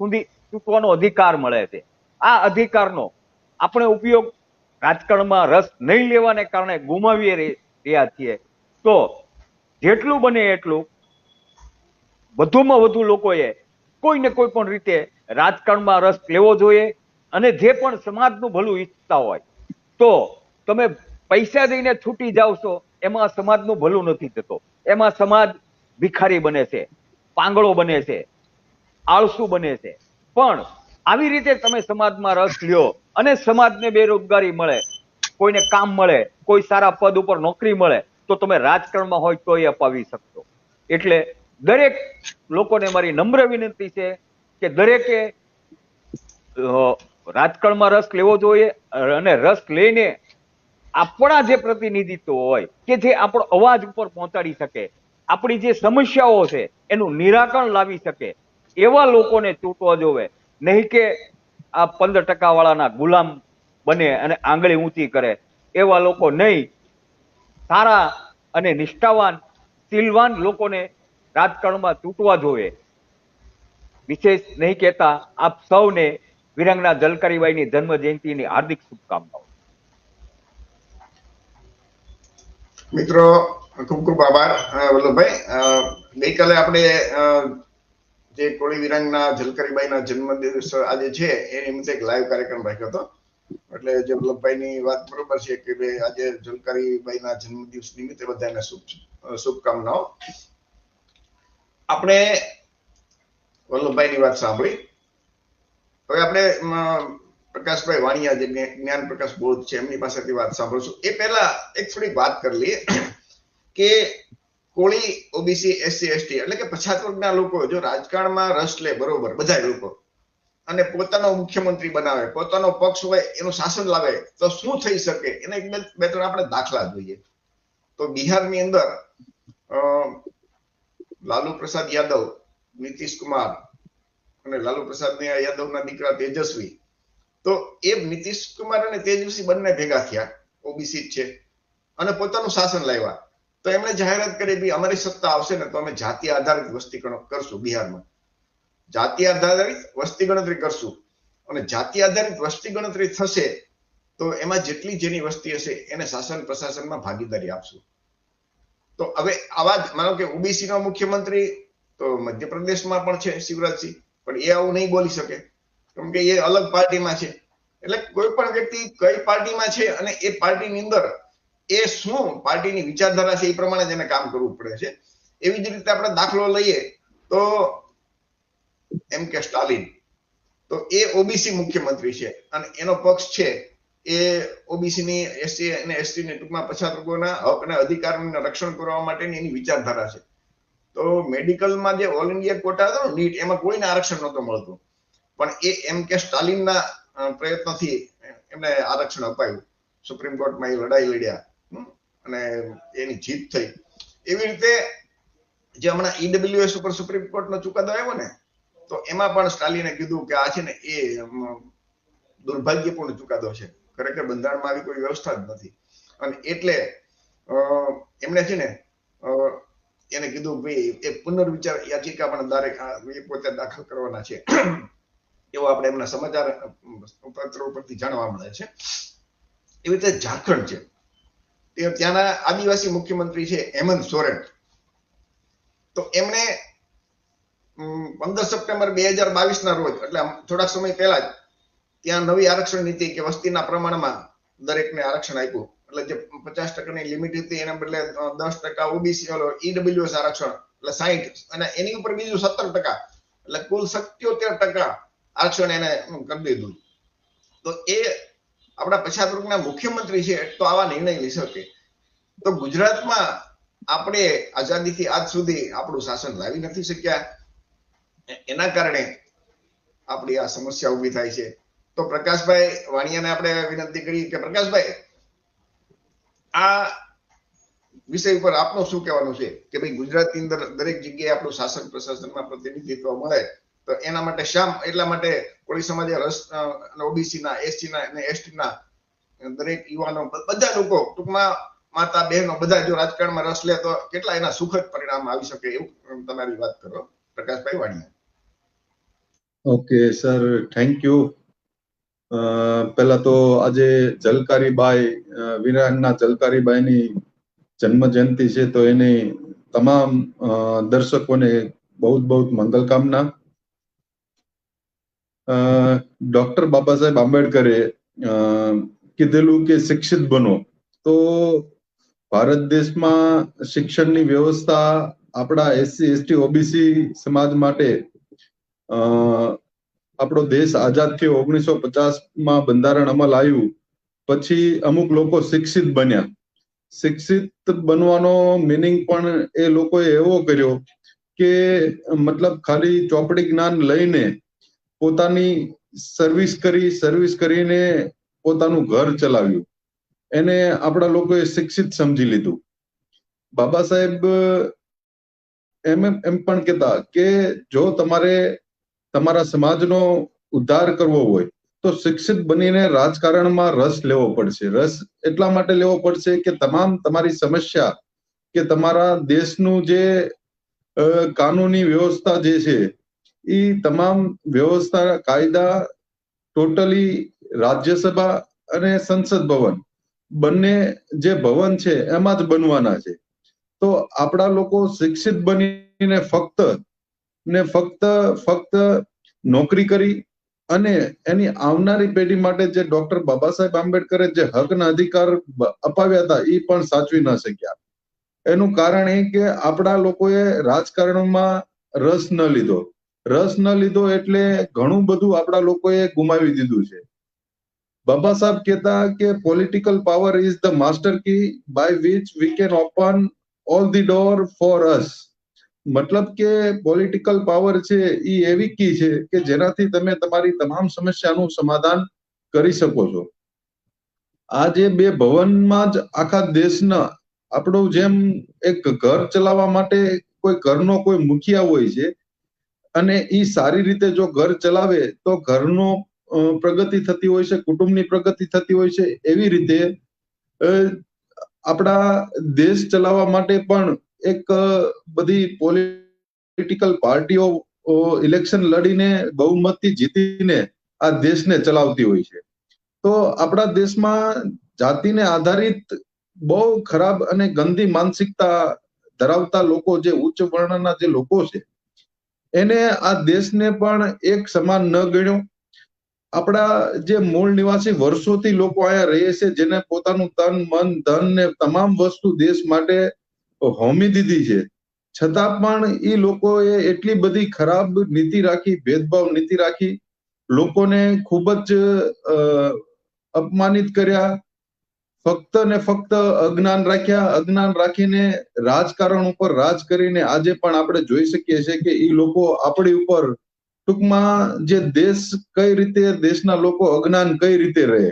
સુધી ચૂંટવાનો અધિકાર મળે છે. આ અધિકારનો આપણે ઉપયોગ રાજકારણમાં રસ નહીં લેવાને કારણે ગુમાવી રહ્યા છીએ. તો જેટલું બને એટલું વધુમાં વધુ લોકોએ કોઈને કોઈ પણ રીતે રાજકારણમાં રસ લેવો જોઈએ. અને જે પણ સમાજનું ભલું ઈચ્છતા હોય તો તમે પૈસા દઈને છૂટી જાવ છો, એમાં સમાજનું ભલું નથી થતું. એમાં સમાજ ભિખારી બને છે, પાંગળો બને છે, આળસુ બને છે. પણ આવી રીતે તમે સમાજમાં રસ લ્યો અને સમાજને બેરોજગારી મળે, કોઈને કામ મળે, કોઈ સારા પદ ઉપર નોકરી મળે તો તમે રાજકારણમાં હોય તો એ અપાવી શકશો. એટલે દરેક લોકોને મારી નમ્ર વિનંતી છે કે દરેકે રાજકારણમાં રસ લેવો જોઈએ, અને રસ લઈને આપણા જે પ્રતિનિધિત્વ હોય કે જે આપણો અવાજ ઉપર પહોંચાડી શકે, આપણી જે સમસ્યાઓ છે એનું નિરાકરણ લાવી શકે, એવા લોકોને ચૂંટવા જોવે. નહીં કે આ 15% વાળાના ગુલામ બને અને આંગળી ઊંચી કરે, એવા લોકો નહીં. સારા અને નિષ્ઠાવાન શીલવાન લોકોને રાજકારણમાં ચૂંટવા જોઈએ. વિશેષ નહીં કહેતા આપ સૌને વિરંગના ઝલકારીબાઈની જન્મ જયંતિની હાર્દિક શુભકામનાઓ. મિત્રો, ખૂબ ખૂબ આભાર વલ્લભભાઈ. ગઈકાલે આપણે જે કોળી વિરાંગના ઝલકારીબાઈના જન્મદિવસ આજે છે એ નિમિત્તે એક લાઈવ કાર્યક્રમ રાખ્યો હતો. એટલે જે વલ્લભભાઈની વાત બરોબર છે કે ભાઈ આજે ઝલકારીબાઈના જન્મદિવસ નિમિત્તે બધાને શુભકામનાઓ. આપણે વલ્લભભાઈની વાત સાંભળી. હવે આપણે પ્રકાશભાઈ વાણિયા જે જ્ઞાન પ્રકાશ બોધ છે એમની પાસેથી વાત સાંભળશું. એ પહેલા એક થોડીક વાત કરી લઈએ કે કોળી, ઓબીસી, એસસી, એસટી એટલે કે પછાત વર્ગના લોકો જો રાજકારણમાં રસ લે, બરોબર, બધા લોકો, અને પોતાનો મુખ્યમંત્રી બનાવે, પોતાનો પક્ષ હોય એનું શાસન લાવે તો શું થઈ શકે એને એક બે ત્રણ આપણે દાખલા જોઈએ. તો બિહારની અંદર લાલુ પ્રસાદ યાદવ, નીતિશ કુમાર અને લાલુ પ્રસાદ યાદવના દીકરા તેજસ્વી તો એ નીતિશ કુમાર અને તેજસ્વી બંને ભેગા થયા, ઓબીસી જ છે, અને પોતાનું શાસન લાવ્યા. તો એમણે જાહેરાત કરી કે અમારી સત્તા આવશે ને તો અમે જાતિ આધારિત વસ્તી કરશું બિહારમાં, જાતિ આધારિત વસ્તી ગણતરી કરશું, અને જાતિ આધારિત વસ્તી ગણતરી થશે તો એમાં જેટલી જેની વસ્તી હશે એને શાસન પ્રશાસનમાં ભાગીદારી આપશું. તો હવે આવા જ માનો કે ઓબીસી નો મુખ્યમંત્રી તો મધ્યપ્રદેશમાં પણ છે શિવરાજસિંહ, પણ એ આવું નહીં બોલી શકે કેમ કે એ અલગ પાર્ટીમાં છે. એટલે કોઈ પણ વ્યક્તિ કઈ પાર્ટીમાં છે અને એ પાર્ટીની અંદર એ શું પાર્ટીની વિચારધારા છે એ પ્રમાણે જ એને કામ કરવું પડે છે. એવી જ રીતે આપણે દાખલો લઈએ તો એમ કે સ્ટાલિન, તો એ ઓબીસી મુખ્યમંત્રી છે અને એનો પક્ષ છે એ ઓબીસી ની એસસી અને એસટી ની ટૂંકમાં પછાત વર્ગોના હક અને અધિકારોનું રક્ષણ કરવા માટેની એની વિચારધારા છે. તો મેડિકલમાં જે ઓલ ઇન્ડિયા કોટા હતો નીટ, એમાં કોઈને આરક્ષણ નહોતું મળતું, પણ એ એમ કે સ્ટાલિનના પ્રયત્નથી એમને આરક્ષણ અપાયું. સુપ્રીમ કોર્ટમાં એ લડાઈ લડ્યા અને એની જીત થઈ. એવી રીતે જે હમણાં ઈડબ્લ્યુએસ ઉપર સુપ્રીમ કોર્ટનો ચુકાદો આવ્યો ને, તો એમાં પણ સ્ટાલિને કીધું કે આ છે ને એ દુર્ભાગ્યપૂર્ણ ચુકાદો છે, ખરેખર બંધારણમાં આવી કોઈ વ્યવસ્થા જ નથી. અને એટલે એમણે છે ને એને કીધું ભાઈ એ પુનર્વિચાર યાચિકા પણ પોતે દાખલ કરવાના છે, એવો આપણે એમના સમાચાર પત્રો પરથી જાણવા મળે છે. એવી રીતે ઝારખંડ છે, ત્યાંના આદિવાસી મુખ્યમંત્રી છે હેમંત સોરેન. તો એમણે 15 સપ્ટેમ્બર 2022 ના રોજ, એટલે થોડાક સમય પહેલા જ ત્યાં નવી આરક્ષણ નીતિ કે વસ્તીના પ્રમાણમાં દરેકને આરક્ષણ આપ્યું. એટલે જે 50% લિમિટ હતી એના બદલે 10% ઓબીસી ઈડબ્લ્યુએસ આરક્ષણ એટલે 60, અને એની ઉપર બીજું 17%, એટલે કુલ 77% આરક્ષણ એને કરી દીધું. તો એ આપણા પછાત વર્ગના મુખ્યમંત્રી છે તો આવા નિર્ણય લઈ શકે. તો ગુજરાતમાં આપણે આઝાદીથી આજ સુધી આપણું શાસન લાવી નથી શક્યા, એના કારણે આપણી આ સમસ્યા ઊભી થાય છે. તો પ્રકાશભાઈ વાણિયાને આપણે વિનંતી કરી કે પ્રકાશભાઈ, આ વિષય ઉપર આપનું શું કહેવાનું છે કે ભાઈ ગુજરાતની અંદર દરેક જગ્યાએ આપણું શાસન પ્રશાસનમાં પ્રતિનિધિત્વ મળે, તો એના માટે એટલા માટે કોળી સમાજે રસ, ઓબીસી ના, એસસી ના અને એસટી ના દરેક યુવાનો, બધા લોકો ટૂંકમાં માતા બહેનો બધા જો રાજકારણમાં રસ લે તો કેટલા એના સુખદ પરિણામ આવી શકે, એવું તમારી વાત કરો Prakashbhai Vaniya. Okay sir, thank you. પહેલા તો આજે ઝલકારીબાઈ, વીરાંગના ઝલકારીબાઈની જન્મ જયંતિ છે, તો એની તમામ દર્શકોને બહુ બહુ મંગલકામના. ડોક્ટર બાબા સાહેબ આંબેડકરે કીધેલું કે શિક્ષિત બનો. તો ભારત દેશમાં શિક્ષણની વ્યવસ્થા આપણા એસસી એસટી ઓબીસી સમાજ માટે, આપણો દેશ આઝાદ થયો 1950માં બંધારણ અમલ આવ્યું પછી અમુક લોકો શિક્ષિત બન્યા. શિક્ષિત બનવાનો મિનિંગ પણ એ લોકોએ એવો કર્યો કે મતલબ ખાલી ચોપડી જ્ઞાન લઈને પોતાની સર્વિસ કરીને પોતાનું ઘર ચલાવ્યું, એને આપણા લોકોએ શિક્ષિત સમજી લીધું. બાબા સાહેબ એમ પણ કહેતા કે જો તમારે તમારા સમાજનો ઉદ્ધાર કરવો હોય તો શિક્ષિત બનીને રાજકારણમાં રસ લેવો પડશે. રસ એટલા માટે લેવો પડશે કે તમારી સમસ્યા કે તમારા દેશનું જે કાનૂની વ્યવસ્થા જે છે એ તમામ વ્યવસ્થા કાયદા ટોટલી રાજ્યસભા અને સંસદ ભવન બંને જે ભવન છે એમાં જ બનવાના છે. તો આપણા લોકો શિક્ષિત બનીને ફક્ત નોકરી કરી અને એની આવનારી પેઢી માટે જે ડોક્ટર બાબા સાહેબ આંબેડકરે જે હકના અધિકાર અપાવ્યા હતા એ પણ સાચવી ન શક્યા. એનું કારણ એ કે આપણા લોકોએ રાજકારણમાં રસ ન લીધો એટલે ઘણું બધું આપણા લોકોએ ગુમાવી દીધું છે. બાબા સાહેબ કહેતા કે political power is the master key by which we can open all the door for us. મતલબ કે પોલિટિકલ પાવર છે એ એવી કી છે કે જેનાથી તમે તમારી તમામ સમસ્યાનું સમાધાન કરી શકો છો. આ જે બે ભવનમાં જ આખા દેશના, આપણું જેમ એક ઘર ચલાવવા માટે કોઈ ઘરનો કોઈ મુખિયા હોય છે અને એ સારી રીતે જો ઘર ચલાવે તો ઘરનો પ્રગતિ થતી હોય છે, કુટુંબની પ્રગતિ થતી હોય છે, એવી રીતે આપણા દેશ ચલાવવા માટે પણ એક બધી પોલિટિકલ પાર્ટીઓ ઇલેક્શન લડીને બહુમતથી જીતીને આ દેશને ચલાવતી હોય છે. તો આપણા દેશમાં જાતિને આધારિત બહુ ખરાબ અને ગંદી માનસિકતા ધરાવતા લોકો, જે ઉચ્ચ વર્ણના જે લોકો છે, એને આ દેશને પણ એક સમાન ન ગણ્યો. આપણા જે મૂળ નિવાસી વર્ષોથી લોકો અહીંયા રહે છે, જેને પોતાનું તન, મન, ધન ને તમામ વસ્તુ દેશ માટે હોમી દીધી છે, છતાં પણ એ લોકોએ એટલી બધી ખરાબ નીતિ રાખી, ભેદભાવ નીતિ રાખી, લોકોને ખૂબ જ અપમાનિત કર્યા, ફક્ત ને ફક્ત અજ્ઞાન રાખ્યા. અજ્ઞાન રાખીને રાજકારણ ઉપર રાજ કરીને આજે પણ આપણે જોઈ શકીએ છીએ કે એ લોકો આપણી ઉપર, ટૂંકમાં જે દેશ કઈ રીતે, દેશના લોકો અજ્ઞાન કઈ રીતે રહે,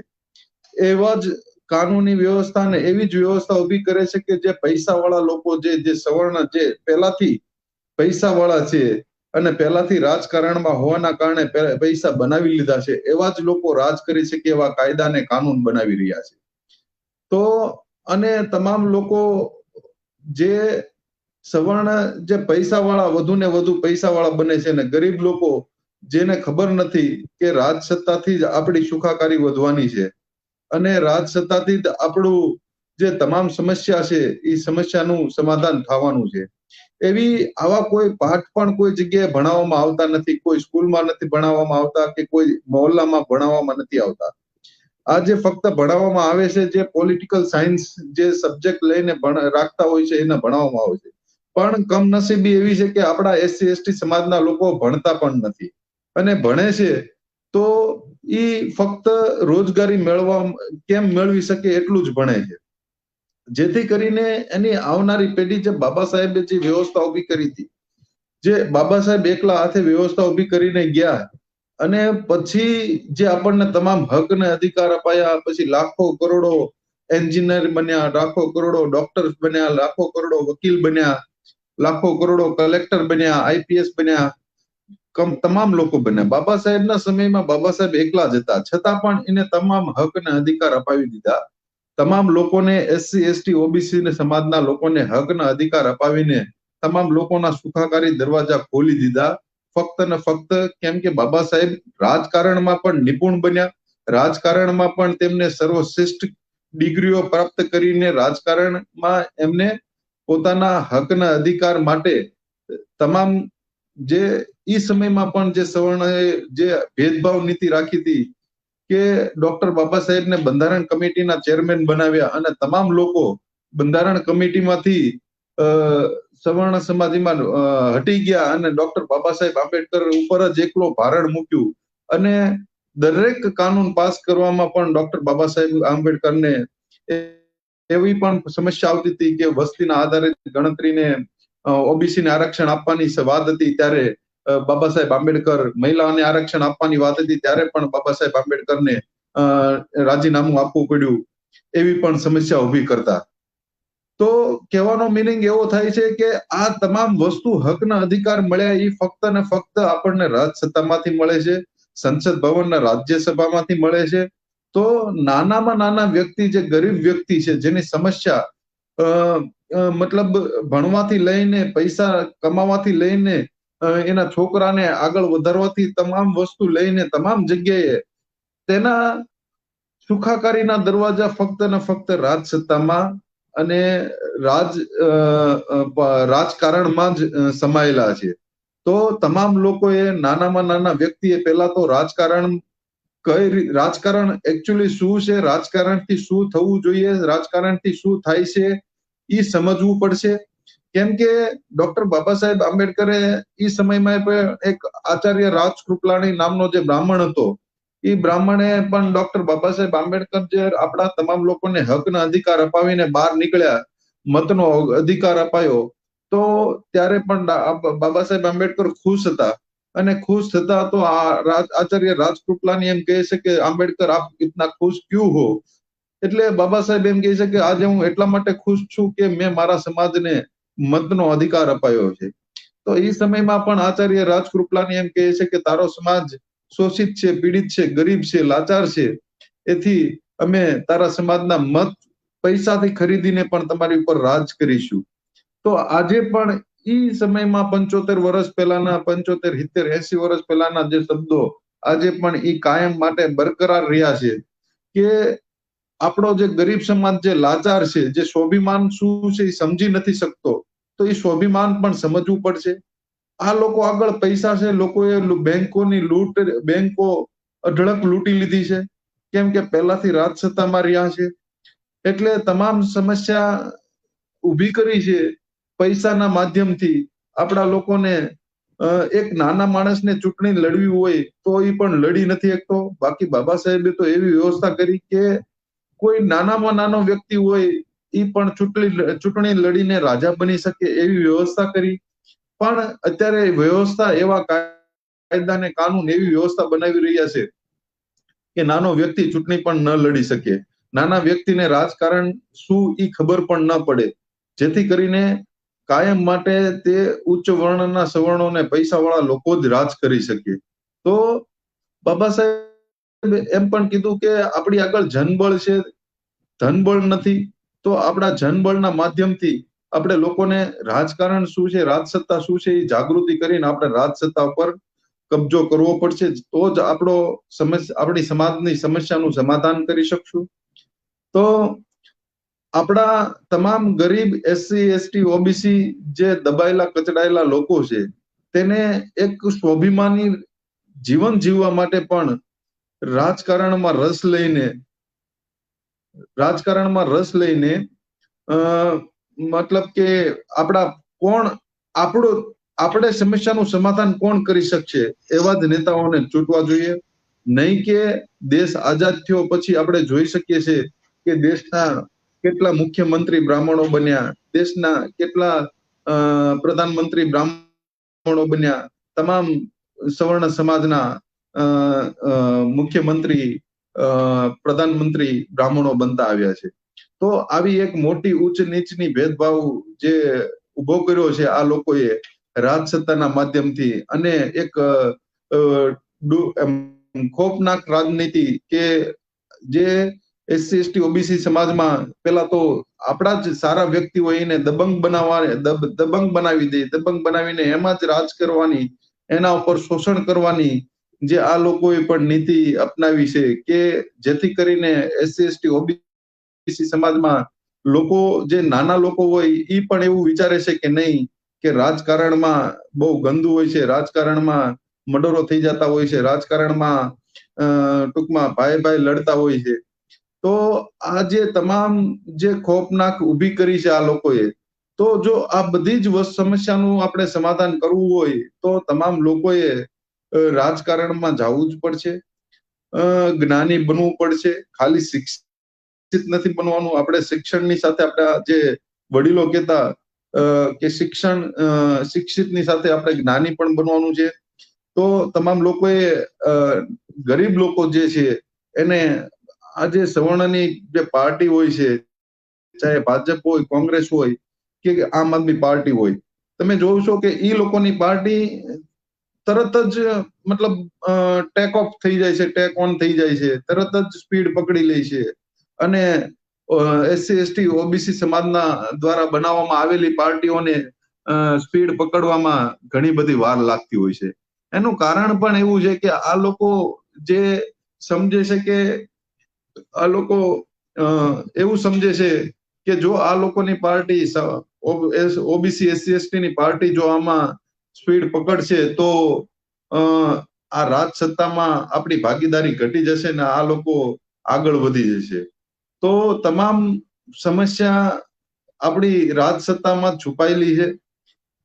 એવા જ કાનૂની વ્યવસ્થા ને એવી જ વ્યવસ્થા ઉભી કરે છે કે જે પૈસાવાળા લોકો, જે સવર્ણ, જે પહેલાથી પૈસાવાળા છે અને પહેલાથી રાજકારણમાં હોવાના કારણે પૈસા બનાવી લીધા છે, એવા જ લોકો રાજ કરી શકે એવા કાયદા ને કાનૂન બનાવી રહ્યા છે. તો અને તમામ લોકો જે સવર્ણ, જે પૈસાવાળા વધુ ને વધુ પૈસાવાળા બને છે, અને ગરીબ લોકો જેને ખબર નથી કે રાજસત્તાથી જ આપણી સુખાકારી વધવાની છે અને રાજસત્તાથી જ આપણું જે તમામ સમસ્યા છે એ સમસ્યાનું સમાધાન થવાનું છે, એવી આવા કોઈ પાઠ પણ કોઈ જગ્યાએ ભણાવવામાં આવતા નથી, કોઈ સ્કૂલમાં નથી ભણાવવામાં આવતા કે કોઈ મહોલ્લામાં ભણાવવામાં નથી આવતા. આ જે ફક્ત ભણાવવામાં આવે છે, જે પોલિટિકલ સાયન્સ જે સબ્જેક્ટ લઈને રાખતા હોય છે, એને ભણાવવામાં આવે છે. પણ કમનસીબી એવી છે કે આપણા SC ST સમાજના લોકો ભણતા પણ નથી, અને ભણે છે તો એ ફક્ત રોજગારી કેમ મેળવી શકે એટલું જ ભણે છે, જેથી કરીને એની આવનારી પેઢી, જે બાબા સાહેબે જે વ્યવસ્થા ઉભી કરી હતી, જે બાબા સાહેબ એકલા હાથે વ્યવસ્થા ઉભી કરીને ગયા, અને પછી જે આપણને તમામ હક ને અધિકાર અપાયા, પછી લાખો કરોડો એન્જિનિયર બન્યા, લાખો કરોડો ડોક્ટર્સ બન્યા, લાખો કરોડો વકીલ બન્યા, લાખો કરોડો કલેક્ટર બન્યા, IPS બન્યા, તમામ લોકો બન્યા. બાબા સાહેબના સમયમાં બાબા સાહેબ એકલા જ હતા, છતાં પણ એને તમામ હક ને અધિકાર અપાવી દીધા. તમામ લોકોને, SC ST OBC ને સમાજના લોકોને હક ના અધિકાર અપાવીને તમામ લોકોના સુખાકારી દરવાજા ખોલી દીધા, ફક્ત ને ફક્ત કેમ કે બાબા સાહેબ રાજકારણમાં પણ નિપુણ બન્યા, રાજકારણમાં પણ તેમને સર્વશ્રેષ્ઠ ડિગ્રીઓ પ્રાપ્ત કરીને રાજકારણમાં એમને પોતાના હકના અધિકાર માટે તમામ જે ઈ સમયમાં પણ જે સવર્ણએ જે ભેદભાવ નીતિ રાખી હતી કે ડોક્ટર બાબા સાહેબને બંધારણ કમિટીના ચેરમેન બનાવ્યા, અને તમામ લોકો બંધારણ કમિટીમાંથી સવર્ણ સમાજમાં હટી ગયા અને ડોક્ટર બાબા સાહેબ આંબેડકર ઉપર જ એકલો ભારણ મૂક્યું, અને દરેક કાનૂન પાસ કરવામાં પણ ડોક્ટર બાબા સાહેબ આંબેડકરને એવી પણ સમસ્યા આવતી હતી કે વસ્તીના આધારે ગણતરીને OBC ને આરક્ષણ આપવાની વાત હતી, ત્યારે બાબા સાહેબ આંબેડકર, મહિલાઓને આરક્ષણ આપવાની વાત હતી ત્યારે પણ બાબા સાહેબ આંબેડકરને રાજીનામું આપવું પડ્યું, એવી પણ સમસ્યા ઉભી કરતા. તો કહેવાનો મિનિંગ એવો થાય છે કે આ તમામ વસ્તુ, હકના અધિકાર મળ્યા એ ફક્ત ને ફક્ત આપણને રાજસત્તામાંથી મળે છે, સંસદ ભવનના રાજ્યસભામાંથી મળે છે. તો નાનામાં નાના વ્યક્તિ, જે ગરીબ વ્યક્તિ છે, જેની સમસ્યા મતલબ ભણવાથી લઈને, પૈસા કમાવાથી લઈને, એના છોકરાને આગળ વધારવાથી તમામ વસ્તુ લઈને તમામ જગ્યાએ તેના સુખાકારીના દરવાજા ફક્ત ને ફક્ત રાજસત્તામાં અને રાજકારણમાં જ સમાયેલા છે. તો તમામ લોકોએ, નાનામાં નાના વ્યક્તિએ પહેલા તો રાજકારણ એકચ્યુઅલી શું છે, રાજકારણથી શું થવું જોઈએ, રાજકારણથી શું થાય છે, એ સમજવું પડશે. કેમ કે ડોક્ટર બાબા સાહેબ આંબેડકરે એ સમયમાં એક આચાર્ય રાજ કૃપલાણી નામનો જે બ્રાહ્મણ હતો, એ બ્રાહ્મણે પણ ડોક્ટર બાબા સાહેબ આંબેડકર જે આપણા તમામ લોકોને હકના અધિકાર અપાવીને બહાર નીકળ્યા, મતનો અધિકાર અપાયો, તો ત્યારે પણ બાબા સાહેબ આંબેડકર ખુશ હતા, અને ખુશ થતા તો આચાર્ય રાજ કૃપલાણી એમ કહે છે કે આંબેડકર આપ ઇતના ખુશ ક્યું હો? એટલે બાબા સાહેબ એમ કહે છે કે આજે હું એટલા માટે ખુશ છું કે મેં મારા સમાજને મતનો અધિકાર અપાયો છે. તો એ સમયમાં પણ આચાર્ય રાજ કૃપલાણી એમ કહે છે કે તારો સમાજ શોષિત છે, પીડિત છે, ગરીબ છે, લાચાર છે, એથી અમે તારા સમાજના મત પૈસાથી ખરીદીને પણ તમારી ઉપર રાજ કરીશું. તો આજે પણ ઈ સમયમાં 75 વર્ષ પહેલાના 75, 70, 80 વર્ષ પહેલાના જે શબ્દો આજે પણ ઈ કાયમ માટે બરકરાર રહ્યા છે કે આપણો જે ગરીબ સમાજ જે લાચાર છે, જે સ્વાભિમાન શું છે એ સમજી નથી શકતો, તો એ સ્વાભિમાન પણ સમજવું પડશે. આ લોકો આગળ પૈસા છે, લોકોએ બેંકોની લૂંટ, બેંકો અઢળક લૂંટી લીધી છે, કેમ કે પહેલાથી રાજ સત્તામાં રહ્યા છે. એટલે તમામ સમસ્યા ઊભી કરી છે પૈસાના માધ્યમથી. આપણા લોકોને એક નાના માણસને ચૂંટણી લડવી હોય તો એ પણ લડી નથી શકતો. બાકી બાબા સાહેબે તો એવી વ્યવસ્થા કરી કે કોઈ નાનામાં નાનો વ્યક્તિ હોય એ પણ ચૂંટણી લડીને રાજા બની શકે એવી વ્યવસ્થા કરી. પણ અત્યારે વ્યવસ્થા એવા કાયદા ને કાનૂન એવી વ્યવસ્થા બનાવી રહ્યા છે કે નાનો વ્યક્તિ ચૂંટણી પણ ન લડી શકે, નાના વ્યક્તિને રાજકારણ શું ઈ ખબર પણ ન પડે, જેથી કરીને કાયમ માટે તે ઉચ્ચ વર્ણના સવર્ણોને પૈસાવાળા લોકો જ રાજ કરી શકે. તો બાબા સાહેબ એમ પણ કીધું કે આપણી આગળ જનબળ છે, ધનબળ નથી. તો આપણા જનબળના માધ્યમથી આપણે લોકોને રાજકારણ શું છે, રાજસત્તા શું છે એ જાગૃતિ કરીને આપણે રાજસત્તા ઉપર કબજો કરવો પડશે. તો જ આપણી સમાજની સમસ્યાનું સમાધાન કરી શકશું. તો આપણા તમામ ગરીબ SC, ST, OBC જે દબાયેલા કચડાયેલા લોકો છે તેને એક સ્વાભિમાની જીવન જીવવા માટે પણ રાજકારણમાં રસ લઈને મતલબ કે આપણે સમસ્યાનું સમાધાન કોણ કરી શકશે એવા જ નેતાઓને ચૂંટવા જોઈએ. નહીં કે દેશ આઝાદ થયો પછી આપણે જોઈ શકીએ છીએ કે દેશના કેટલા મુખ્યમંત્રી બ્રાહ્મણો બન્યા, દેશના કેટલા પ્રધાનમંત્રી બ્રાહ્મણો બન્યા, તમામ સવર્ણ સમાજના મુખ્યમંત્રી, પ્રધાનમંત્રી બ્રાહ્મણો બનતા આવ્યા છે. તો આવી એક મોટી ઉચ્ચ નીચની ભેદભાવ જે ઉભો કર્યો છે આ લોકોએ રાજસત્તાના માધ્યમથી, અને એક ખોફનાક રાજનીતિ કે જે SC, ST, OBC સમાજમાં પેલા તો આપણા જ સારા વ્યક્તિ હોય એને દબંગ બનાવી દે, દબંગ બનાવીને એમાં જ રાજ કરવાની, એના ઉપર શોષણ કરવાની જે આ લોકોએ પણ નીતિ અપનાવી છે કે જેથી કરીને SC, ST, OBC સમાજમાં લોકો જે નાના લોકો હોય એ પણ એવું વિચારે છે કે નહીં કે રાજકારણમાં બહુ ગંદુ હોય છે, રાજકારણમાં મર્ડરો થઈ જતા હોય છે, રાજકારણમાં ટૂંકમાં ભાઈ લડતા હોય છે. તો આ જે તમામ જે ખોફનાક ઊભી કરી છે આ લોકોએ, તો જો આ બધી જ સમસ્યાનું આપણે સમાધાન કરવું હોય તો તમામ લોકોએ રાજકારણમાં જવું જ પડશે, જ્ઞાની બનવું પડશે. ખાલી શિક્ષિત નથી બનવાનું, આપણે શિક્ષણની સાથે આપણા જે વડીલો કહેતા કે શિક્ષિતની સાથે આપણે જ્ઞાની પણ બનવાનું છે. તો તમામ લોકોએ ગરીબ લોકો જે છે એને આ જે સવર્ણની જે પાર્ટી હોય છે, ચાહે ભાજપ હોય, કોંગ્રેસ હોય કે આમ આદમી પાર્ટી હોય, તમે જોવો છો કે ઈ લોકોની પાર્ટી તરત જ મતલબ ટેક ઓફ થઈ જાય છે, ટેક ઓન થઈ જાય છે, તરત જ સ્પીડ પકડી લે છે. અને SC, ST, OBC સમાજના દ્વારા બનાવવામાં આવેલી પાર્ટીઓને સ્પીડ પકડવામાં ઘણી બધી વાર લાગતી હોય છે. એનું કારણ પણ એવું છે કે આ લોકો જે સમજે છે કે આ લોકો એવું સમજે છે કે જો આ લોકોની પાર્ટી OBC, SC, ST ની પાર્ટી જો આમાં સ્પીડ પકડશે તો આ રાજ સત્તામાં આપણી ભાગીદારી ઘટી જશે ને આ લોકો આગળ વધી જશે. તો તમામ સમસ્યા આપણી રાજ સત્તામાં છુપાયેલી છે.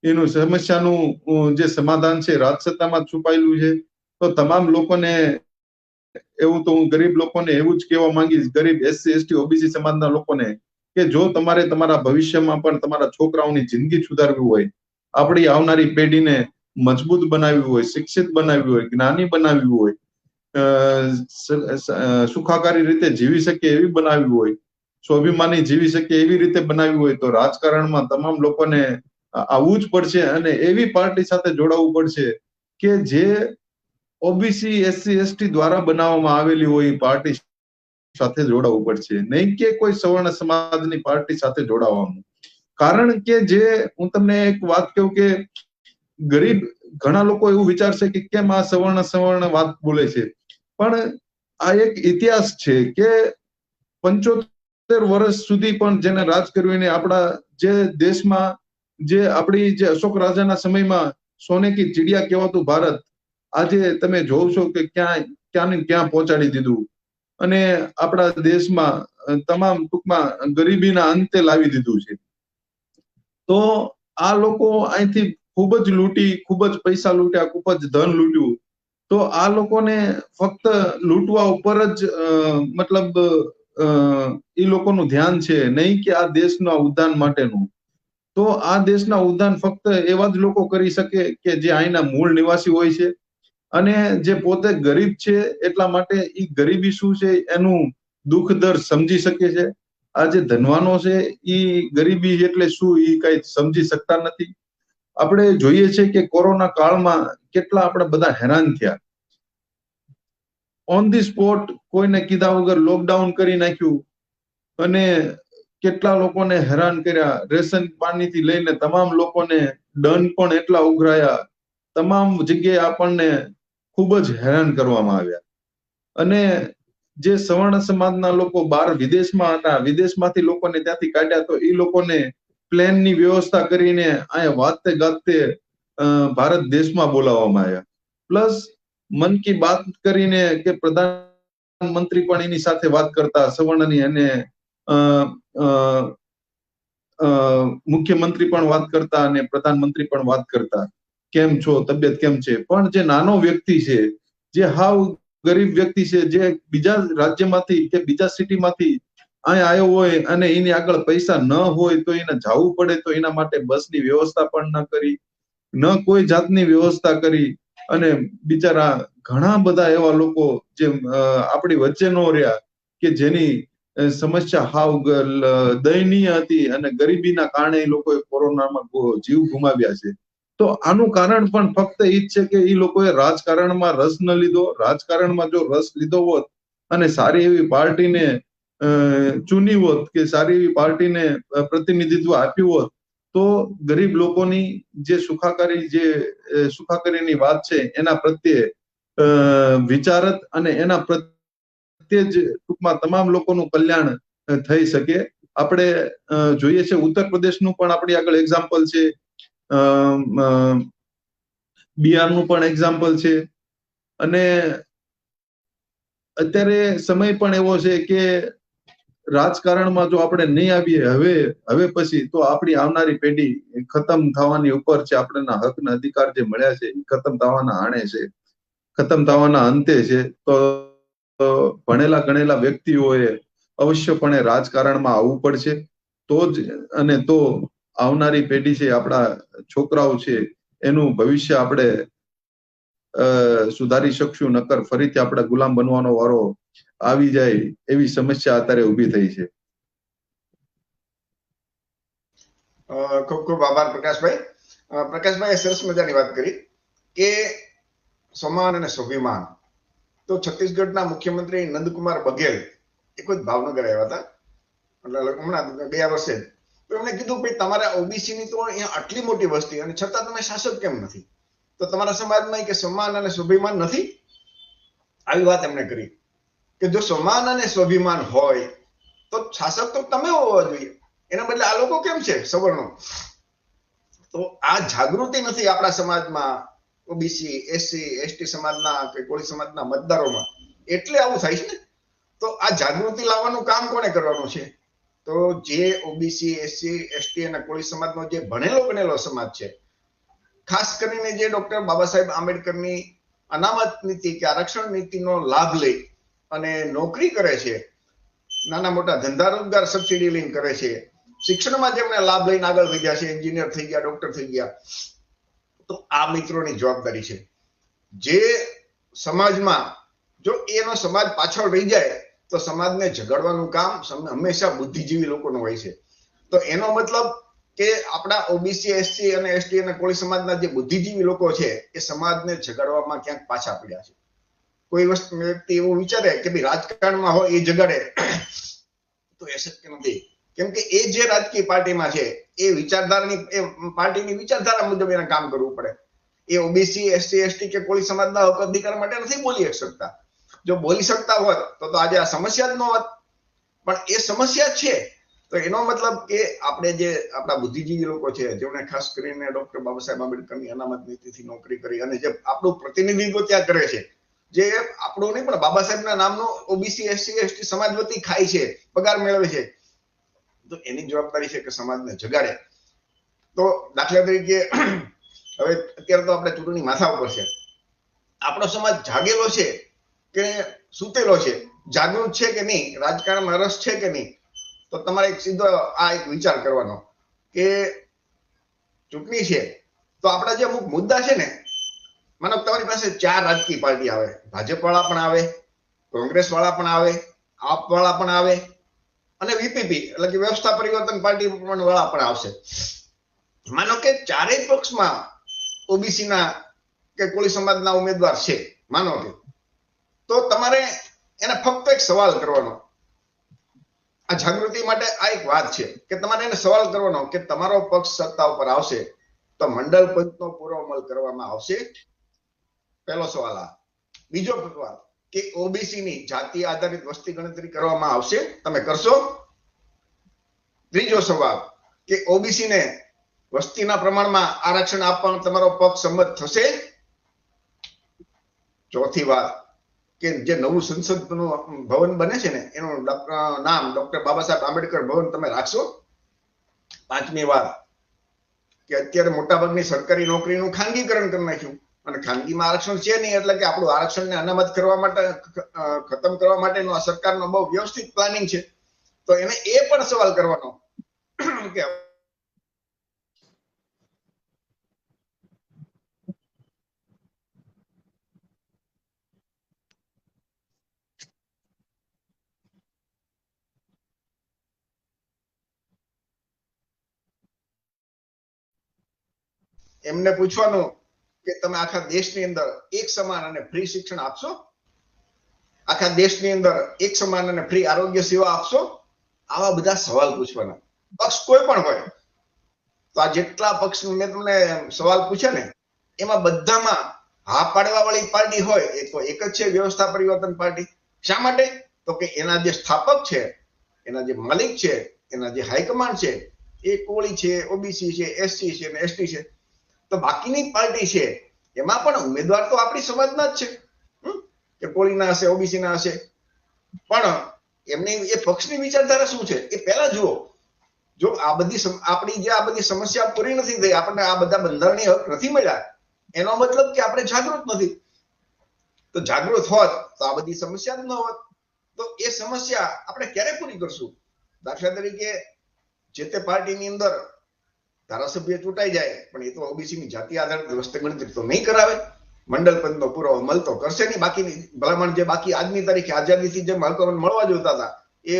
એનું સમસ્યાનું જે સમાધાન છે રાજ સત્તામાં છુપાયેલું છે. તો તમામ લોકોને એવું તો હું ગરીબ લોકોને એવું જ કહેવા માંગીશ, ગરીબ SC, ST, OBC સમાજના લોકોને, કે જો તમારે તમારા ભવિષ્યમાં પણ તમારા છોકરાઓની જિંદગી સુધારવી હોય, આપણી આવનારી પેઢીને મજબૂત બનાવવી હોય, શિક્ષિત બનાવવી હોય, જ્ઞાની બનાવવી હોય, સુખાકારી રીતે જીવી શકે એવી બનાવવી હોય, સ્વાભિમાની જીવી શકે એવી રીતે બનાવવી હોય તો રાજકારણમાં તમામ લોકોને આવવું જ પડશે અને એવી પાર્ટી સાથે જોડાવવું પડશે કે જે ઓબીસી એસસી એસટી દ્વારા બનાવવામાં આવેલી હોય પાર્ટી સાથે જોડાવવું પડશે, નહીં કે કોઈ સવર્ણ સમાજની પાર્ટી સાથે જોડાવાનું. કારણ કે જે હું તમને એક વાત કહું કે ગરીબ ઘણા લોકો એવું વિચારશે કે કેમ આ સવર્ણ વાત બોલે છે, પણ આ એક ઇતિહાસ છે કે 75 વર્ષ સુધી પણ જેને રાજ કર્યું એને આપણા જે દેશમાં જે આપણી જે અશોક રાજાના સમયમાં સોને કી ચિડિયા કહેવાતું ભારત આજે તમે જોવ છો કે ક્યાં ને ક્યાં પહોંચાડી દીધું, અને આપણા દેશમાં તમામ ટૂંકમાં ગરીબીના અંતે લાવી દીધું છે. તો આ લોકો અહીંથી ખૂબ જ લૂંટી, ખૂબ જ પૈસા લૂંટ્યા, ખૂબ જ ધન લૂંટ્યું. તો આ લોકોને ફક્ત લૂંટવા ઉપર જ મતલબ એ લોકોનું ધ્યાન છે, નહીં કે આ દેશના ઉદ્ધાર માટેનું. તો આ દેશના ઉદ્ધાર ફક્ત એવા જ લોકો કરી શકે કે જે અહીંના મૂળ નિવાસી હોય છે, અને જે પોતે ગરીબ છે એટલા માટે એ ગરીબી શું છે એનું દુઃખ દર્દ સમજી શકે છે. આ જે ધનવાનો છે એ ગરીબી એટલે શું એ કઈ સમજી શકતા નથી. આપણે જોઈએ છે કે કોરોના કાળમાં કેટલા આપણે બધા હેરાન થયા. ઓન ધી સ્પોટ કોઈને કીધા વગર લોકડાઉન કરી નાખ્યું અને કેટલા લોકોને હેરાન કર્યા. રેશન પાણીથી લઈને તમામ લોકોને દંડ પણ એટલા ઉઘરાયા. તમામ જગ્યાએ આપણને ખૂબ જ હેરાન કરવામાં આવ્યા. અને જે સવર્ણ સમાજના લોકો બહાર વિદેશમાં હતા, વિદેશમાંથી લોકોને ત્યાંથી કાઢ્યા, તો એ લોકોને પ્લેનની વ્યવસ્થા કરીને અહીંયા વાતે ગાતે ભારત દેશમાં બોલાવવામાં આવ્યા. પ્લસ મન કી બાત કરીને કે પ્રધાનમંત્રી પણ એની સાથે વાત કરતા સવર્ણની, અને મુખ્યમંત્રી પણ વાત કરતા અને પ્રધાનમંત્રી પણ વાત કરતા, કેમ છો, તબિયત કેમ છે. પણ જે નાનો વ્યક્તિ છે, જે હાવ ગરીબ વ્યક્તિ છે, જે બીજા રાજ્યમાંથી કે બીજા સિટીમાંથી અહીંયા આવ્યો હોય અને એની આગળ પૈસા ન હોય તો એને જવું પડે, તો એના માટે બસની વ્યવસ્થા પણ ન કરી, ન કોઈ જાતની વ્યવસ્થા કરી. અને બિચારા ઘણા બધા એવા લોકો જે આપણી વચ્ચે નો રહ્યા કે જેની સમસ્યા હાવ દયનીય હતી, અને ગરીબીના કારણે એ લોકોએ કોરોનામાં જીવ ગુમાવ્યા છે. તો આનું કારણ પણ ફક્ત એ જ છે કે એ લોકોએ રાજકારણમાં રસ ન લીધો. રાજકારણમાં જો રસ લીધો હોત અને સારી એવી પાર્ટીને ચૂની હોત કે સારી એવી પાર્ટીને પ્રતિનિધિત્વ આપ્યું હોત, તો ગરીબ લોકોની જે સુખાકારીની વાત છે એના પ્રત્યે વિચારત અને એના પ્રત્યે જ ટૂંકમાં તમામ લોકોનું કલ્યાણ થઈ શકે. આપણે જોઈએ છે ઉત્તર પ્રદેશનું પણ આપણી આગળ એક્ઝામ્પલ છે, બિહારનું પણ એક્ઝામ્પલ છે. અને અત્યારે સમય પણ એવો છે કે રાજકારણમાં જો આપણે નહીં આવીએ હવે પછી, તો આપણી આવનારી પેઢી ખતમ થવાની ઉપર છે. આપણને હક અધિકાર જે મળ્યા છે એ ખતમ થવાના આણે છે, ખતમ થવાના અંતે છે. તો ભણેલા ગણેલા વ્યક્તિઓએ અવશ્યપણે રાજકારણમાં આવવું પડશે. તો જ અને તો આવનારી પેઢી છે, આપણા છોકરાઓ છે, એનું ભવિષ્ય આપણે સુધારી શકશું. નકર ફરીથી આપણે ગુલામ બનવાનો વારો આવી જાય એવી સમસ્યા અત્યારે ઊભી થઈ છે. ખૂબ ખૂબ આભાર પ્રકાશભાઈ. પ્રકાશભાઈ સરસ મજાની વાત કરી કે સમાન અને સ્વાભિમાન. તો છત્તીસગઢના મુખ્યમંત્રી નંદકુમાર બઘેલ એ ખુદ ભાવનગર આવ્યા હતા, એટલે હમણાં ગયા વર્ષે. તો એમણે કીધું ભાઈ તમારા ઓબીસી ની તો અહીંયા આટલી મોટી વસ્તી અને છતાં તમે શાસક કેમ નથી? તો તમારા સમાજમાં કે સમાન અને સ્વાભિમાન નથી? આવી વાત એમણે કરી કે જો સમાન અને સ્વાભિમાન હોય તો શાસક તો તમે હોવા જોઈએ, એના બદલે આ લોકો કેમ છે સવર્ણો? તો આ જાગૃતિ નથી આપણા સમાજમાં, ઓબીસી એસસી એસટી સમાજના કે કોળી સમાજના મતદારોમાં, એટલે આવું થાય છે ને. તો આ જાગૃતિ લાવવાનું કામ કોને કરવાનું છે? તો જે ઓબીસી એસસી એસટી અને કોળી સમાજનો જે ભણેલો ગણેલો સમાજ છે, ખાસ કરીને જે ડોક્ટર બાબા સાહેબ આંબેડકરની અનામત નીતિ કે આરક્ષણ નીતિનો લાભ લઈ અને નોકરી કરે છે, નાના મોટા ધંધા રોજગાર સબસિડી લઈને કરે છે, શિક્ષણમાં જેમને લાભ લઈને આગળ વધ્યા છે, એન્જિનિયર થઈ ગયા, ડોક્ટર થઈ ગયા, તો આ મિત્રોની જવાબદારી છે. જે સમાજમાં જો એનો સમાજ પાછળ રહી જાય તો સમાજને જગાડવાનું કામ હંમેશા બુદ્ધિજીવી લોકોનું હોય છે. તો એનો મતલબ કે આપણા ઓબીસી, એસસી અને એસટી અને કોળી સમાજના જે બુદ્ધિજીવી લોકો છે એ સમાજને જગાડવામાં ક્યાંક પાછા પડ્યા છે. કોઈ વ્યક્તિ એવું વિચારે કે ભાઈ રાજકારણમાં હોય એ જગાડે તો એ શક્ય નથી. કેમ કે એ જે રાજકીય પાર્ટીમાં છે એ વિચારધારાની એ પાર્ટીની વિચારધારા મુજબ એને કામ કરવું પડે. એ ઓબીસી, એસસી, એસટી કે કોળી સમાજના હક અધિકાર માટે નથી બોલી શકતા. જો બોલી શકતા હોત તો આજે આ સમસ્યા જ ન હોત. પણ એ સમસ્યા છે. તો એનો મતલબ કે આપણે જે આપણા બુદ્ધિજીવી લોકો છે જેમણે ખાસ કરીને ડોક્ટર બાબા સાહેબ આંબેડકરની અનામત નીતિથી નોકરી કરી અને જે આપણું પ્રતિનિધિત્વ ત્યાં કરે છે, જે આપણું નહીં પણ બાબા સાહેબના નામનો ઓબીસી, એસસી, એસટી સમાજ વતી ખાય છે, પગાર મેળવે છે, તો એની જવાબદારી છે કે સમાજને જગાડે. તો દાખલા તરીકે હવે અત્યારે તો આપણે ચૂંટણી માથા ઉપર છે. આપણો સમાજ જાગેલો છે કે સૂતેલો છે, જાગૃત છે કે નહીં, રાજકારણમાં રસ છે કે નહીં, તો તમારે એક સીધો આ એક વિચાર કરવાનો કે ચૂંટણી છે તો આપણા જે અમુક મુદ્દા છે ને, માનો તમારી પાસે 4 રાજકીય પાર્ટી આવે, ભાજપ વાળા પણ આવે, કોંગ્રેસ વાળા પણ આવે, આપ વાળા પણ આવે અને વીપીપી એટલે કે વ્યવસ્થા પરિવર્તન પાર્ટી વાળા પણ આવશે. માનો કે ચારેય પક્ષમાં ઓબીસી ના કે કોળી સમાજના ઉમેદવાર છે, માનો કે, તો તમારે એને ફક્ત એક સવાલ કરવાનો. આ જાગૃતિ માટે આ એક વાત છે કે તમારે એને સવાલ કરવાનો કે તમારો પક્ષ સત્તા ઉપર આવશે તો મંડળ પંચનો પૂરો અમલ કરવામાં આવશે? પહેલો સવાલ આ. બીજો સવાલ કે ઓબીસી ની જાતિ આધારિત વસ્તી ગણતરી કરવામાં આવશે, તમે કરશો? ત્રીજો સવાલ કે ઓબીસી ને વસ્તીના પ્રમાણમાં આરક્ષણ આપવાનો તમારો પક્ષ સંમત થશે? ચોથી વાત કે જે નવું સંસદનું ભવન બને છે ને એનું નામ ડોક્ટર બાબા સાહેબ આંબેડકર ભવન તમે રાખશો? પાંચમી વાત કે અત્યારે મોટાભાગની સરકારી નોકરીનું ખાનગીકરણ કરી નાખ્યું અને ખાનગીમાં આરક્ષણ છે નહીં, એટલે કે આપણું આરક્ષણને અનામત કરવા માટે ખતમ કરવા માટેનો આ સરકારનો બહુ વ્યવસ્થિત પ્લાનિંગ છે. તો એને એ પણ સવાલ કરવાનો કે એમને પૂછવાનું કે તમે આખા દેશની અંદર એક સમાન અને ફ્રી શિક્ષણ આપશો? આખા દેશની અંદર એક સમાન અને ફ્રી આરોગ્ય સેવા આપશો? આવા બધા સવાલ પૂછવાના. પક્ષ કોઈ પણ હોય. તો આ જેટલા પક્ષ મેં તમને સવાલ પૂછ્યા ને એમાં બધામાં હા પાડવા વાળી પાર્ટી હોય એ તો એક જ છે, વ્યવસ્થા પરિવર્તન પાર્ટી. શા માટે? તો કે એના જે સ્થાપક છે, એના જે માલિક છે, એના જે હાઈકમાન્ડ છે એ કોળી છે, ઓબીસી છે, એસસી છે અને એસટી છે. તો બાકીની પાર્ટી છે એમાં પણ ઉમેદવાર તો આપણી સમાજના જ છે, કે કોળીના હશે, ઓબીસી ના હશે, પણ એમની એ પક્ષની વિચારધારા શું છે એ પહેલા જુઓ. જો આ બધી આપણી જે આ બધી સમસ્યા પૂરી નથી થઈ, આપણને આ બધા બંધારણીય હક નથી મળ્યા, એનો મતલબ કે આપણે જાગૃત નથી. તો જાગૃત હોત તો આ બધી સમસ્યા જ ન હોત. તો એ સમસ્યા આપણે ક્યારે પૂરી કરશું? દાખલા તરીકે જે તે પાર્ટીની અંદર ધારાસભ્ય ચૂંટાઈ જાય પણ એ તો ઓબીસી ની જાતિ આધારિત વસ્તી ગણતરી તો નહીં કરાવે, મંડળ પંચનો પૂરો અમલ તો કરશે નહીં. બાકીની ભલામણ જે બાકી આજની તારીખે આઝાદીથી જે હકો મળવા જોઈતા હતા એ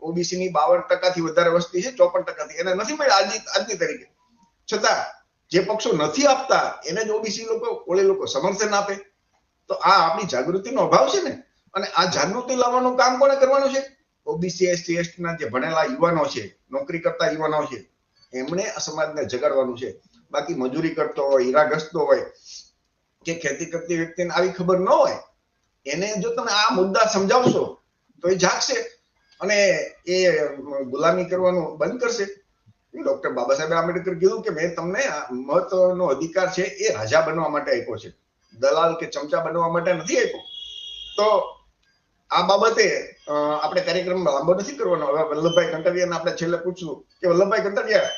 ઓબીસી ની 52% થી વધારે વસ્તી છે, 54% થી એને નથી મળ્યા આજની તારીખે. છતાં જે પક્ષો નથી આપતા એને જ ઓબીસી લોકો, કોળી લોકો સમર્થન આપે. તો આ આપણી જાગૃતિનો અભાવ છે ને. અને આ જાગૃતિ લાવવાનું કામ કોને કરવાનું છે? ઓબીસી, એસટી, એસટી ના જે ભણેલા યુવાનો છે, નોકરી કરતા યુવાનો છે, એમણે આ સમાજને જગાડવાનું છે. બાકી મજૂરી કરતો હોય, હીરા ઘસતો હોય કે ખેતી કરતી વ્યક્તિને આવી ખબર ન હોય, એને જો તમે આ મુદ્દા સમજાવશો તો એ જાગશે અને એ ગુલામી કરવાનું બંધ કરશે. ડોક્ટર બાબા સાહેબ આંબેડકર કીધું કે મેં તમને મહત્વનો અધિકાર છે એ રાજા બનવા માટે આપ્યો છે, દલાલ કે ચમચા બનવા માટે નથી આપ્યો. તો આ બાબતે આપણે કાર્યક્રમ લાંબો નથી કરવાનો. હવે વલ્લભભાઈ કંટારિયાને આપણે છેલ્લે પૂછવું કે વલ્લભભાઈ કંટારિયા,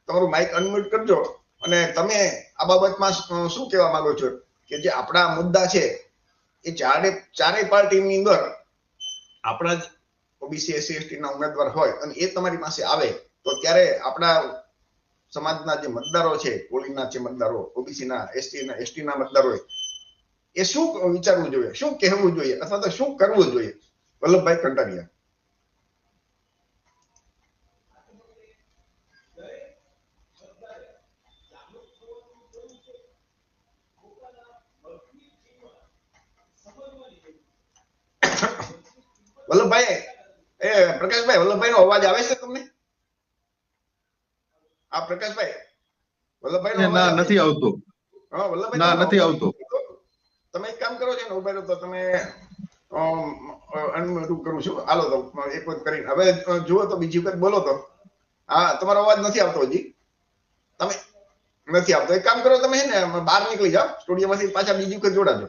તમારું માઇક અનમ્યુટ કરજો અને તમે આ બાબતમાં શું કહેવા માંગો છો કે જે આપણા મુદ્દા છે એ ચારેય પાર્ટીની અંદર આપણા જ ઓબીસી, એસસી, એસટી ના ઉમેદવાર હોય અને એ તમારી પાસે આવે તો ત્યારે આપણા સમાજના જે મતદારો છે, કોળીના જે મતદારો, ઓબીસી ના, એસટી ના, એસટી ના મતદારો, એ શું વિચારવું જોઈએ, શું કહેવું જોઈએ અથવા તો શું કરવું જોઈએ? વલ્લભભાઈ કંટારિયા. પ્રકાશભાઈ, વલ્લભભાઈ નો અવાજ આવે છે તમને? આ પ્રકાશભાઈ, વલ્લભભાઈ નો ના, અવાજ નથી આવતો. હા, વલ્લભભાઈ ના, તમારો નથી અવાજ આવતો. તમે એક કામ કરો છો ને, ઉભા રહો તો તમે અનમ્યુટ કરું છું. હાલો તો એક વખત કરીને હવે જુઓ તો બીજી વખત બોલો તો. હા, તમારો અવાજ નથી આવતો હજી. તમે નથી આવતો. એક કામ કરો, તમે છે ને બહાર નીકળી જાઓ સ્ટુડિયોમાંથી, પાછા બીજી વખત જોડાજો.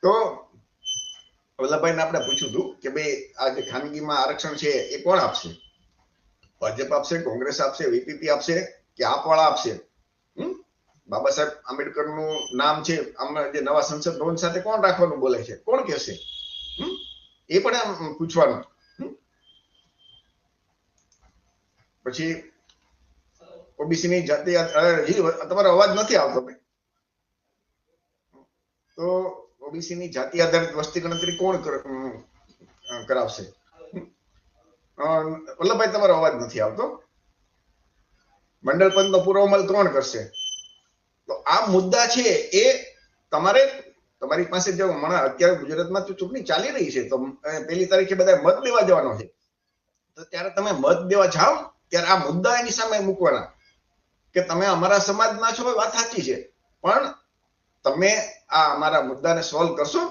તો વલ્લભભાઈને આપણે પૂછ્યું હતું કે ભાઈ આ જે ખાનગીમાં આરક્ષણ છે એ કોણ આપશે? ભાજપ આપશે, કોંગ્રેસ આપશે, વીપીપી આપશે કે આપવાળા આપશે? બાબા સાહેબ આંબેડકર નું નામ છે આમાં જે નવા સંસદ ભવન સાથે કોણ રાખવાનું બોલે છે, કોણ કહેશે? એ પણ આમ પૂછવાનું. પછી ઓબીસી ની જાતિ, તમારો અવાજ નથી આવતો. તો ઓબીસી ની જાતિ આધારિત વસ્તી ગણતરી કોણ કરાવશે? વલ્લભભાઈ, તમારો અવાજ નથી આવતો. મંડળ પંચનો પૂરો અમલ કોણ કરશે? તો આ મુદ્દા છે એ તમારી પાસે જો હમણાં અત્યારે ગુજરાતમાં ચૂંટણી ચાલી રહી છે તો 1 તારીખે બધા મત દેવા જવાનો છે, તો ત્યારે તમે મત દેવા જાઓ ત્યારે આ મુદ્દા એની સામે મૂકવાના કે તમે અમારા સમાજના છો, વાત સાચી છે, પણ તમે આ અમારા મુદ્દાને સોલ્વ કરશો,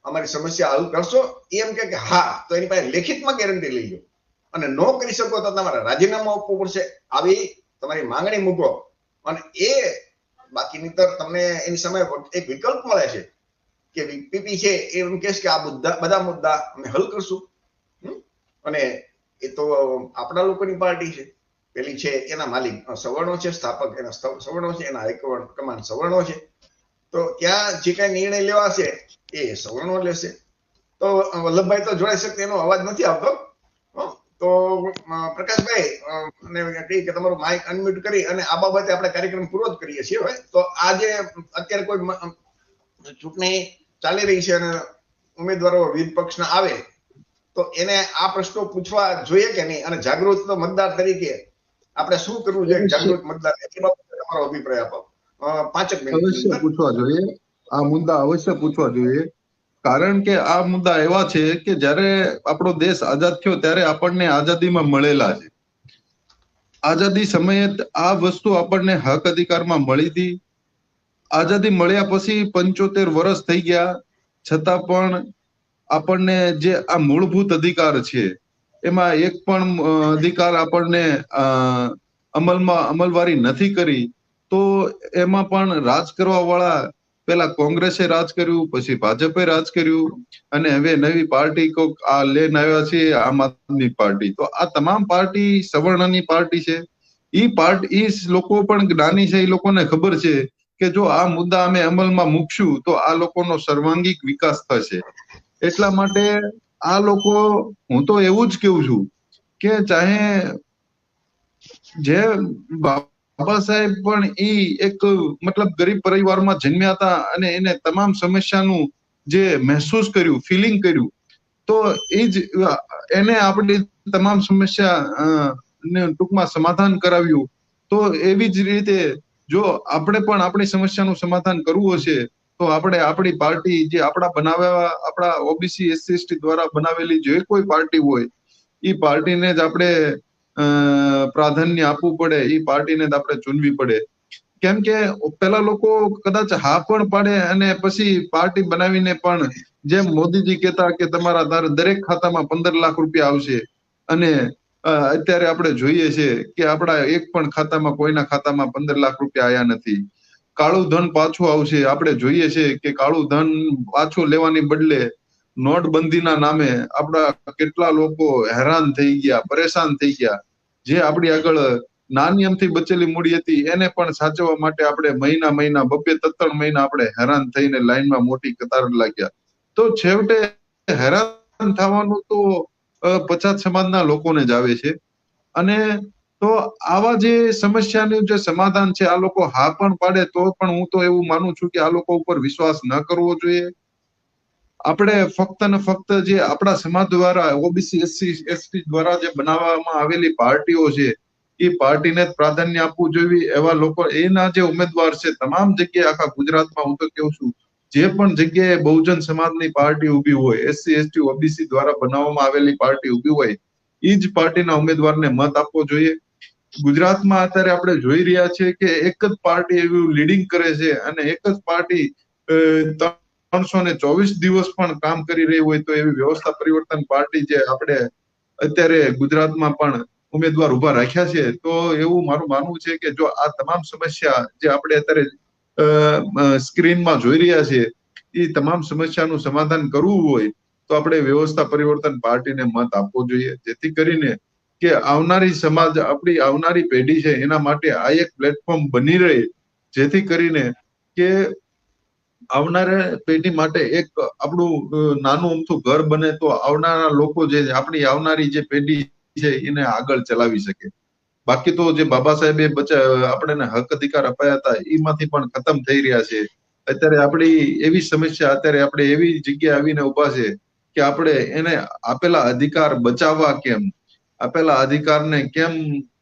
અમારી સમસ્યા હલ કરશો? એમ કે હા, તો એની પાસે લેખિતમાં ગેરંટી લઈ લો, અને નો કરી શકો તો તમારે રાજીનામું આપવું પડશે. આવી તમારી માંગણી મૂકો, અને એ બાકીની તર તમને એની સામે એક વિકલ્પ મળે છે કે વીપીપી છે એ એમ કહે છે કે આ બધા મુદ્દા અમે હલ કરશું. અને એ તો આપણા લોકોની પાર્ટી છે. પેલી છે એના માલિક સવર્ણો છે, સ્થાપક એના સવર્ણો છે, એના હાઈકમાન્ડ સવર્ણો છે. તો ત્યાં જે કઈ નિર્ણય લેવાશે એ સવર્ણો લેશે. તો વલ્લભભાઈ તો જોડાઈ શકે, એનો અવાજ નથી આવતો. તો પ્રકાશભાઈ ને કહી કે તમારું માઇક અનમ્યુટ કરી અને આ બાબતે આપણે કાર્યક્રમ પૂરો જ કરીએ છીએ. હવે તો આજે અત્યારે કોઈ ચૂંટણી ચાલી રહી છે અને ઉમેદવારો વિવિધ પક્ષના આવે તો એને આ પ્રશ્નો પૂછવા જોઈએ કે નહીં, અને જાગૃત મતદાર તરીકે આપણે શું કરવું જોઈએ? જાગૃત મતદાર એ બાબતે તમારો અભિપ્રાય આપો. 5 મિનિટ અવશ્ય પૂછવા જોઈએ. આ મુદ્દા અવશ્ય પૂછવા જોઈએ, કારણ કે આ મુદ્દા એવા છે કે જ્યારે આપણો દેશ આઝાદ થયો ત્યારે આપણને આઝાદીમાં મળેલા છે. આઝાદી સમયે આ વસ્તુ આપણને હક અધિકારમાં મળી હતી. આઝાદી મળ્યા પછી 75 વર્ષ થઈ ગયા છતાં પણ આપણને જે આ મૂળભૂત અધિકાર છે એમાં એક પણ અધિકાર આપણને અમલવારી નથી કરી. તો એમાં પણ રાજ કરવા વાળા પેલા કોંગ્રેસે રાજ કર્યું, પછી ભાજપે રાજ કર્યું, અને હવે નવી પાર્ટી આ લઈને આવ્યા છે આમ આદમી પાર્ટી. તો આ તમામ પાર્ટી સવર્ણની પાર્ટી છે. ઈ લોકો પણ જ્ઞાની છે. એ લોકોને ખબર છે કે જો આ મુદ્દા અમે અમલમાં મૂકશું તો આ લોકોનો સર્વાંગીક વિકાસ થશે. એટલા માટે આ લોકો, હું તો એવું જ કેવું છું કે ચાહે જે બાબા સાહેબ પણ એક મતલબ ગરીબ પરિવારમાં જન્મ્યા હતા અને એને તમામ સમસ્યાનું જે મહેસૂસ કર્યું, ફિલિંગ કર્યું, તો એ જ એને આપણી તમામ સમસ્યા ને ટૂંકમાં સમાધાન કરાવ્યું. તો એવી જ રીતે જો આપણે પણ આપણી સમસ્યાનું સમાધાન કરવું હશે તો આપણે આપણી પાર્ટી જે આપણા ઓબીસી એસસી એસટી દ્વારા બનાવેલી જે કોઈ પાર્ટી હોય એ પાર્ટીને જ આપણે પ્રાધાન્ય આપવું પડે. એ પાર્ટીને જ આપણે ચૂનવી પડે. કેમ કે પેલા લોકો કદાચ હા પણ પાડે અને પછી પાર્ટી બનાવીને પણ જેમ મોદીજી કહેતા કે તમારા દરેક ખાતામાં 15 લાખ રૂપિયા આવશે, અને અત્યારે આપણે જોઈએ છે કે આપણા એક પણ ખાતામાં, કોઈના ખાતામાં 15 લાખ રૂપિયા આયા નથી. કાળું ધન પાછું આવશે. આપણે જોઈએ છે કે કાળું ધન પાછું લેવાની બદલે નોટબંધીના નામે આપણા કેટલા લોકો હેરાન થઈ ગયા, પરેશાન થઈ ગયા. જે આપણી આગળ નાની અમથી બચેલી મૂડી હતી એને પણ સાચવવા માટે આપણે મહિના 2-3 મહિના આપણે હેરાન થઈને લાઈનમાં મોટી કતાર લાગ્યા. તો છેવટે હેરાન થવાનું તો પછાત સમાજના લોકોને જ આવે છે. અને તો આવા જે સમસ્યાનું જે સમાધાન છે, આ લોકો હા પણ પાડે તો પણ હું તો એવું માનું છું કે આ લોકો ઉપર વિશ્વાસ ન કરવો જોઈએ. આપણે ફક્ત ને ફક્ત જે આપણા સમાજ દ્વારા ઓબીસી એસસી એસટી દ્વારા જે બનાવવામાં આવેલી પાર્ટીઓ છે એ પાર્ટીને જ પ્રાધાન્ય આપવું જોઈએ. એવા લોકો, એના જે ઉમેદવાર છે તમામ જગ્યાએ આખા ગુજરાતમાં, હું તો કહું છું જે પણ જગ્યાએ બહુજન સમાજની પાર્ટી ઊભી હોય, SC ST OBC દ્વારા બનાવવામાં આવેલી પાર્ટી ઊભી હોય, એ જ પાર્ટીના ઉમેદવારને મત આપવો જોઈએ. ગુજરાતમાં અત્યારે આપણે જોઈ રહ્યા છીએ કે એક જ પાર્ટી એવું લીડિંગ કરે છે અને એક જ પાર્ટી 324 દિવસ પણ કામ કરી રહી હોય તો એવી વ્યવસ્થા પરિવર્તન પાર્ટી જે આપણે અત્યારે ગુજરાતમાં પણ ઉમેદવાર ઉભા રાખ્યા છે, તો એવું મારું માનવું છે કે જો આ તમામ સમસ્યા જે આપણે અત્યારે સ્ક્રીનમાં જોઈ રહ્યા છીએ એ તમામ સમસ્યાનું સમાધાન કરવું હોય તો આપણે વ્યવસ્થા પરિવર્તન પાર્ટીને મત આપવો જોઈએ, જેથી કરીને કે આવનારી સમાજ, આપણી આવનારી પેઢી છે એના માટે આ એક પ્લેટફોર્મ બની રહે, જેથી કરીને કે આવનારા પેઢી માટે એક આપણું નાનું અમથું ઘર બને તો આવનારા લોકો જે આપણી આવનારી જે પેઢી છે એને આગળ ચલાવી શકે. બાકી તો જે બાબા સાહેબે આપણને હક અધિકાર અપાયા હતા એમાંથી પણ ખતમ થઈ રહ્યા છે. અત્યારે આપણી એવી સમસ્યા, અત્યારે આપણે એવી જગ્યાએ આવીને ઉભા છે કે આપણે એને આપેલા અધિકાર બચાવવા કેમ, આપેલા અધિકારને કેમ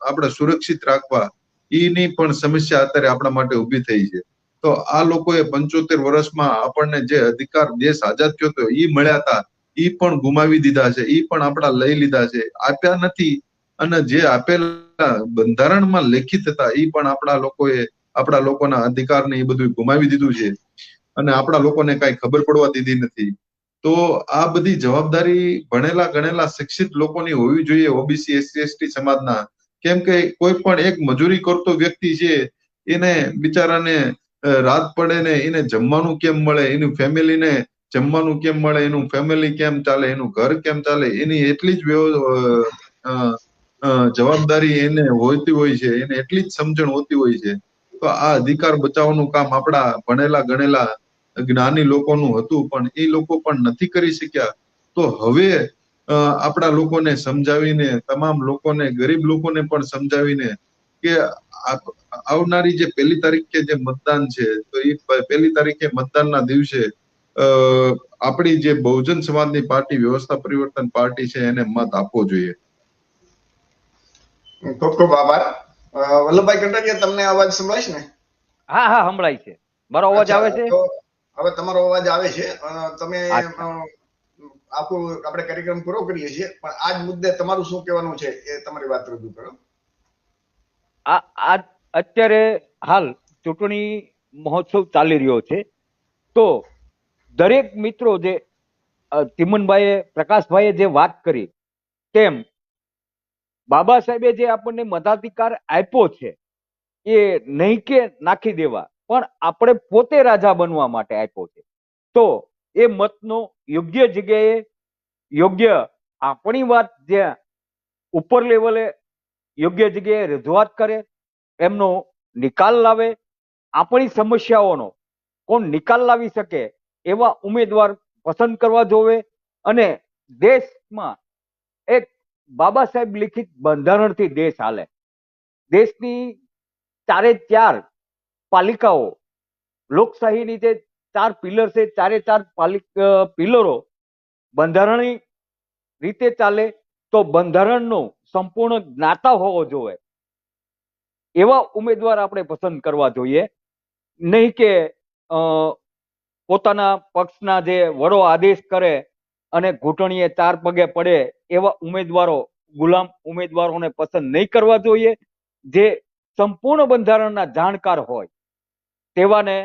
આપણે સુરક્ષિત રાખવા, એની પણ સમસ્યા અત્યારે આપણા માટે ઉભી થઈ છે. તો આ લોકોએ 75 વર્ષમાં આપણને જે અધિકાર દેશ આઝાદ થયો હતો એ મળ્યા હતા, એ પણ ગુમાવી દીધા છે, એ પણ આપણા લઈ લીધા છે, આપ્યા નથી. અને જે આપેલા બંધારણમાં લેખિત હતા એ પણ આપણા લોકોના અધિકારને એ બધું ગુમાવી દીધું છે અને આપણા લોકોને કઈ ખબર પડવા દીધી નથી. તો આ બધી જવાબદારી ભણેલા ગણેલા શિક્ષિત લોકોની હોવી જોઈએ, OBC SC ST સમાજના. કેમ કે કોઈ પણ એક મજૂરી કરતો વ્યક્તિ છે એને બિચારાને રાત પડે ને એને જમવાનું કેમ મળે, એની ફેમિલીને જમવાનું કેમ મળે, એનું ફેમિલી કેમ ચાલે, એનું ઘર કેમ ચાલે, એની એટલી જ જવાબદારી એને હોતી હોય છે, એને એટલી જ સમજણ હોતી હોય છે. તો આ અધિકાર બચાવવાનું કામ આપણા ભણેલા ગણેલા જ્ઞાની લોકોનું હતું, પણ એ લોકો પણ નથી કરી શક્યા. તો હવે આપણા લોકોને સમજાવીને, તમામ લોકોને, ગરીબ લોકોને પણ સમજાવીને કે આવનારી જે 1 તારીખે જે મતદાન છે તો એ 1 તારીખે મતદાનના દિવસે આપણી જે બહુજન સમાજની પાર્ટી, વ્યવસ્થા પરિવર્તન પાર્ટી છે એને મત આપવો જોઈએ. ખૂબ ખૂબ આભાર. વલ્લભભાઈ કટારિયા, તમને અવાજ સંભળાય છે ને? હા હા સંભળાય છે. મારો અવાજ આવે છે? તો હવે તમારો અવાજ આવે છે. તમે અચ્છા. આખું આપણે કાર્યક્રમ પૂરો કરીએ છીએ, પણ આજ મુદ્દે તમારું શું કહેવાનું છે એ તમારી વાત રજૂ કરો. આ અત્યારે હાલ ચૂંટણી મહોત્સવ ચાલી રહ્યો છે, તો દરેક મિત્રો જે ચિમનભાઈએ, પ્રકાશભાઈએ જે વાત કરી તેમ બાબા સાહેબે જે આપણને મતાધિકાર આપ્યો છે એ નહીં કે નાખી દેવા, પણ આપણે પોતે રાજા બનવા માટે આપ્યો છે. તો એ મતનો યોગ્ય જગ્યાએ યોગ્ય આપણી વાત જે ઉપર લેવલે યોગ્ય જગ્યાએ રજૂઆત કરે, એમનો નિકાલ લાવે. આપણી સમસ્યાઓનો કોણ નિકાલ લાવી શકે એવા ઉમેદવાર પસંદ કરવા જોવે. અને દેશમાં એક બાબા સાહેબ લિખિત બંધારણથી દેશ હાલે. દેશની 4 પાલિકાઓ, લોકશાહીની જે 4 પિલર છે, 4 પિલરો બંધારણીય રીતે ચાલે, તો બંધારણનો સંપૂર્ણ જ્ઞાતા હોવો જોઈએ એવા ઉમેદવાર આપણે પસંદ કરવા જોઈએ. નહીં કે પોતાના પક્ષના જે વડો આદેશ કરે અને ઘૂંટણીએ 4 પગે પડે એવા ઉમેદવારો, ગુલામ ઉમેદવારોને પસંદ નહીં કરવા જોઈએ. જે સંપૂર્ણ બંધારણના જાણકાર હોય તેવાને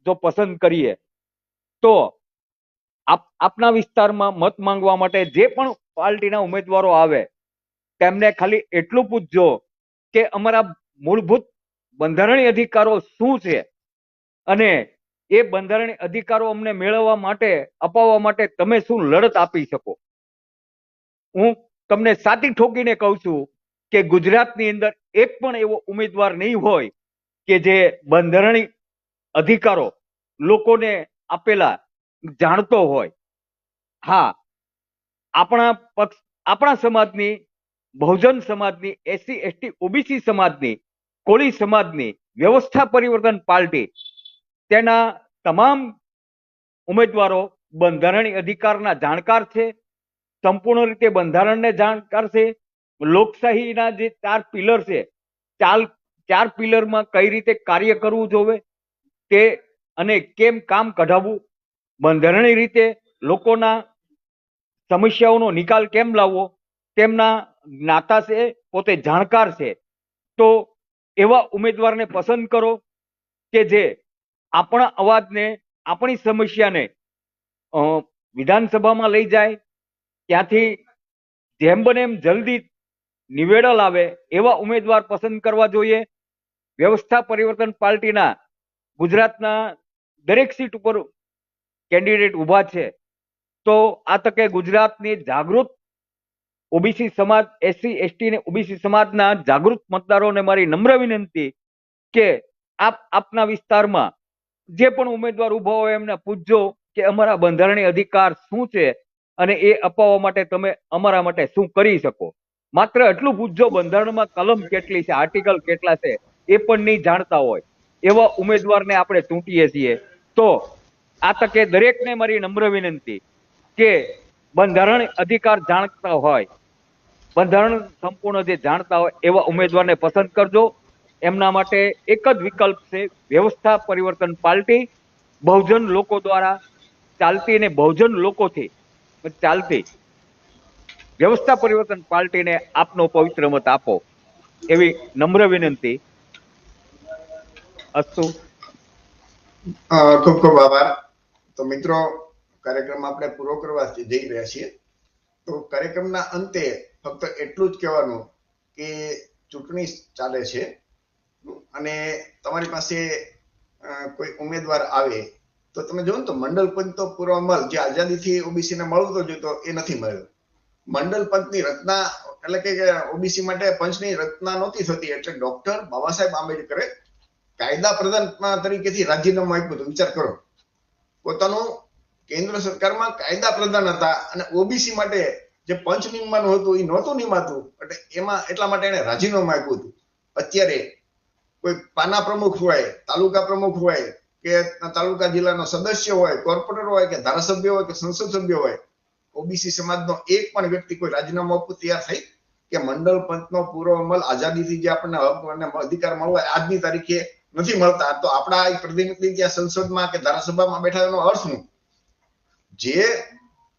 જો પસંદ કરીએ તો આપના વિસ્તારમાં મત માંગવા માટે જે પણ પાર્ટીના ઉમેદવારો આવે તેમને ખાલી એટલું પૂછજો કે અમારા મૂળભૂત બંધારણીય અધિકારો શું છે અને એ બંધારણીય અધિકારો અમને મેળવવા માટે, અપાવવા માટે તમે શું લડત આપી શકો. હું તમને સાચી ઠોકીને કહું છું કે ગુજરાતની અંદર એક પણ એવો ઉમેદવાર નહીં હોય કે જે બંધારણીય અધિકારો લોકોને આપેલા જાણતો હોય. હા, આપણા પક્ષ, આપણા સમાજની, બહુજન સમાજની, SC ST OBC સમાજની, કોળી સમાજની વ્યવસ્થા પરિવર્તન પાર્ટી, તેના તમામ ઉમેદવારો બંધારણીય અધિકારના જાણકાર છે, સંપૂર્ણ રીતે બંધારણને જાણકાર છે. લોકશાહીના જે 4 પિલર છે, 4 પિલરમાં કઈ રીતે કાર્ય કરવું જોવે તે અને કેમ કામ કઢાવવું બંધારણીય રીતે લોકોના સમસ્યાઓનો નિકાલ કેમ લાવવો, તેમના જ્ઞાતા છે, પોતે જાણકાર છે, તો એવા ઉમેદવારને પસંદ કરો કે જે આપણા અવાજને, આપણી સમસ્યાને વિધાનસભામાં લઈ જાય, ત્યાંથી જેમ બને એમ જલ્દી નિવેડો લાવે એવા ઉમેદવાર પસંદ કરવા જોઈએ. વ્યવસ્થા પરિવર્તન પાર્ટીના ગુજરાતના દરેક સીટ ઉપર કેન્ડિડેટ ઉભા છે, તો આ તકે ગુજરાતની જાગૃત ઓબીસી સમાજ, એસસી એસટી ને ઓબીસી સમાજના જાગૃત મતદારોને મારી નમ્ર વિનંતી કે આપના વિસ્તારમાં જે પણ ઉમેદવાર ઉભા હોય એમને પૂછજો કે અમારા બંધારણીય અધિકાર શું છે અને એ અપાવવા માટે તમે અમારા માટે શું કરી શકો. માત્ર એટલું પૂછજો, બંધારણમાં કલમ કેટલી છે, આર્ટિકલ કેટલા છે એ પણ નહીં જાણતા હોય એવા ઉમેદવારને આપણે ચૂંટીએ છીએ. તો આ તકે દરેકને મારી નમ્ર વિનંતી કે બંધારણ અધિકાર જાણતા હોય, બંધારણ સંપૂર્ણ જે જાણતા હોય એવા ઉમેદવારને પસંદ કરજો. એમના માટે એક જ વિકલ્પ છે, વ્યવસ્થા પરિવર્તન પાર્ટી, બહુજન લોકો દ્વારા ચાલતી અને બહુજન લોકોથી ચાલતી વ્યવસ્થા પરિવર્તન પાર્ટીને આપનો પવિત્ર મત આપો એવી નમ્ર વિનંતી. અસ્તુ. ખૂબ ખૂબ આભાર. તો મિત્રો, કાર્યક્રમ આપણે પૂરો કરવા જઈ રહ્યા છીએ. તો કાર્યક્રમના અંતે ફક્ત એટલું જ કહેવાનું કે ચૂંટણી ચાલે છે અને તમારી પાસે કોઈ ઉમેદવાર આવે તો તમે જોવો ને તો મંડળ પંચ તો પૂરો અમલ જે આઝાદીથી ઓબીસી ને મળતો જોઈતો એ નથી મળ્યો. મંડળ પંચની રચના એટલે કે ઓબીસી માટે પંચની રચના નહોતી થતી, એટલે ડોક્ટર બાબા સાહેબ આંબેડકરે કાયદા પ્રધાન તરીકેથી રાજીનામું આપ્યું હતું. વિચાર કરો, પોતાનું કેન્દ્ર સરકારમાં કાયદા પ્રધાન હતા અને ઓબીસી માટે જે પંચ નિમવાનું હતું એ નહોતું નિમાતું, એટલે એમાં એટલા માટે એને રાજીનામું આપ્યું હતું. અત્યારે કોઈ પાના પ્રમુખ હોય, તાલુકા પ્રમુખ હોય કે તાલુકા જિલ્લાનો સદસ્ય હોય, કોર્પોરેટર હોય કે ધારાસભ્ય હોય કે સંસદ સભ્ય હોય, ઓબીસી સમાજનો એક પણ વ્યક્તિ કોઈ રાજીનામું આપવું તૈયાર થઈ કે મંડળ પંચનો પૂરો અમલ આઝાદીથી જે આપણને હક અને અધિકાર મળવા આજની તારીખે નથી મળતા. તો આપણા પ્રતિનિધિ ત્યાં સંસદમાં કે ધારાસભામાં બેઠા એનો અર્થ શું? જે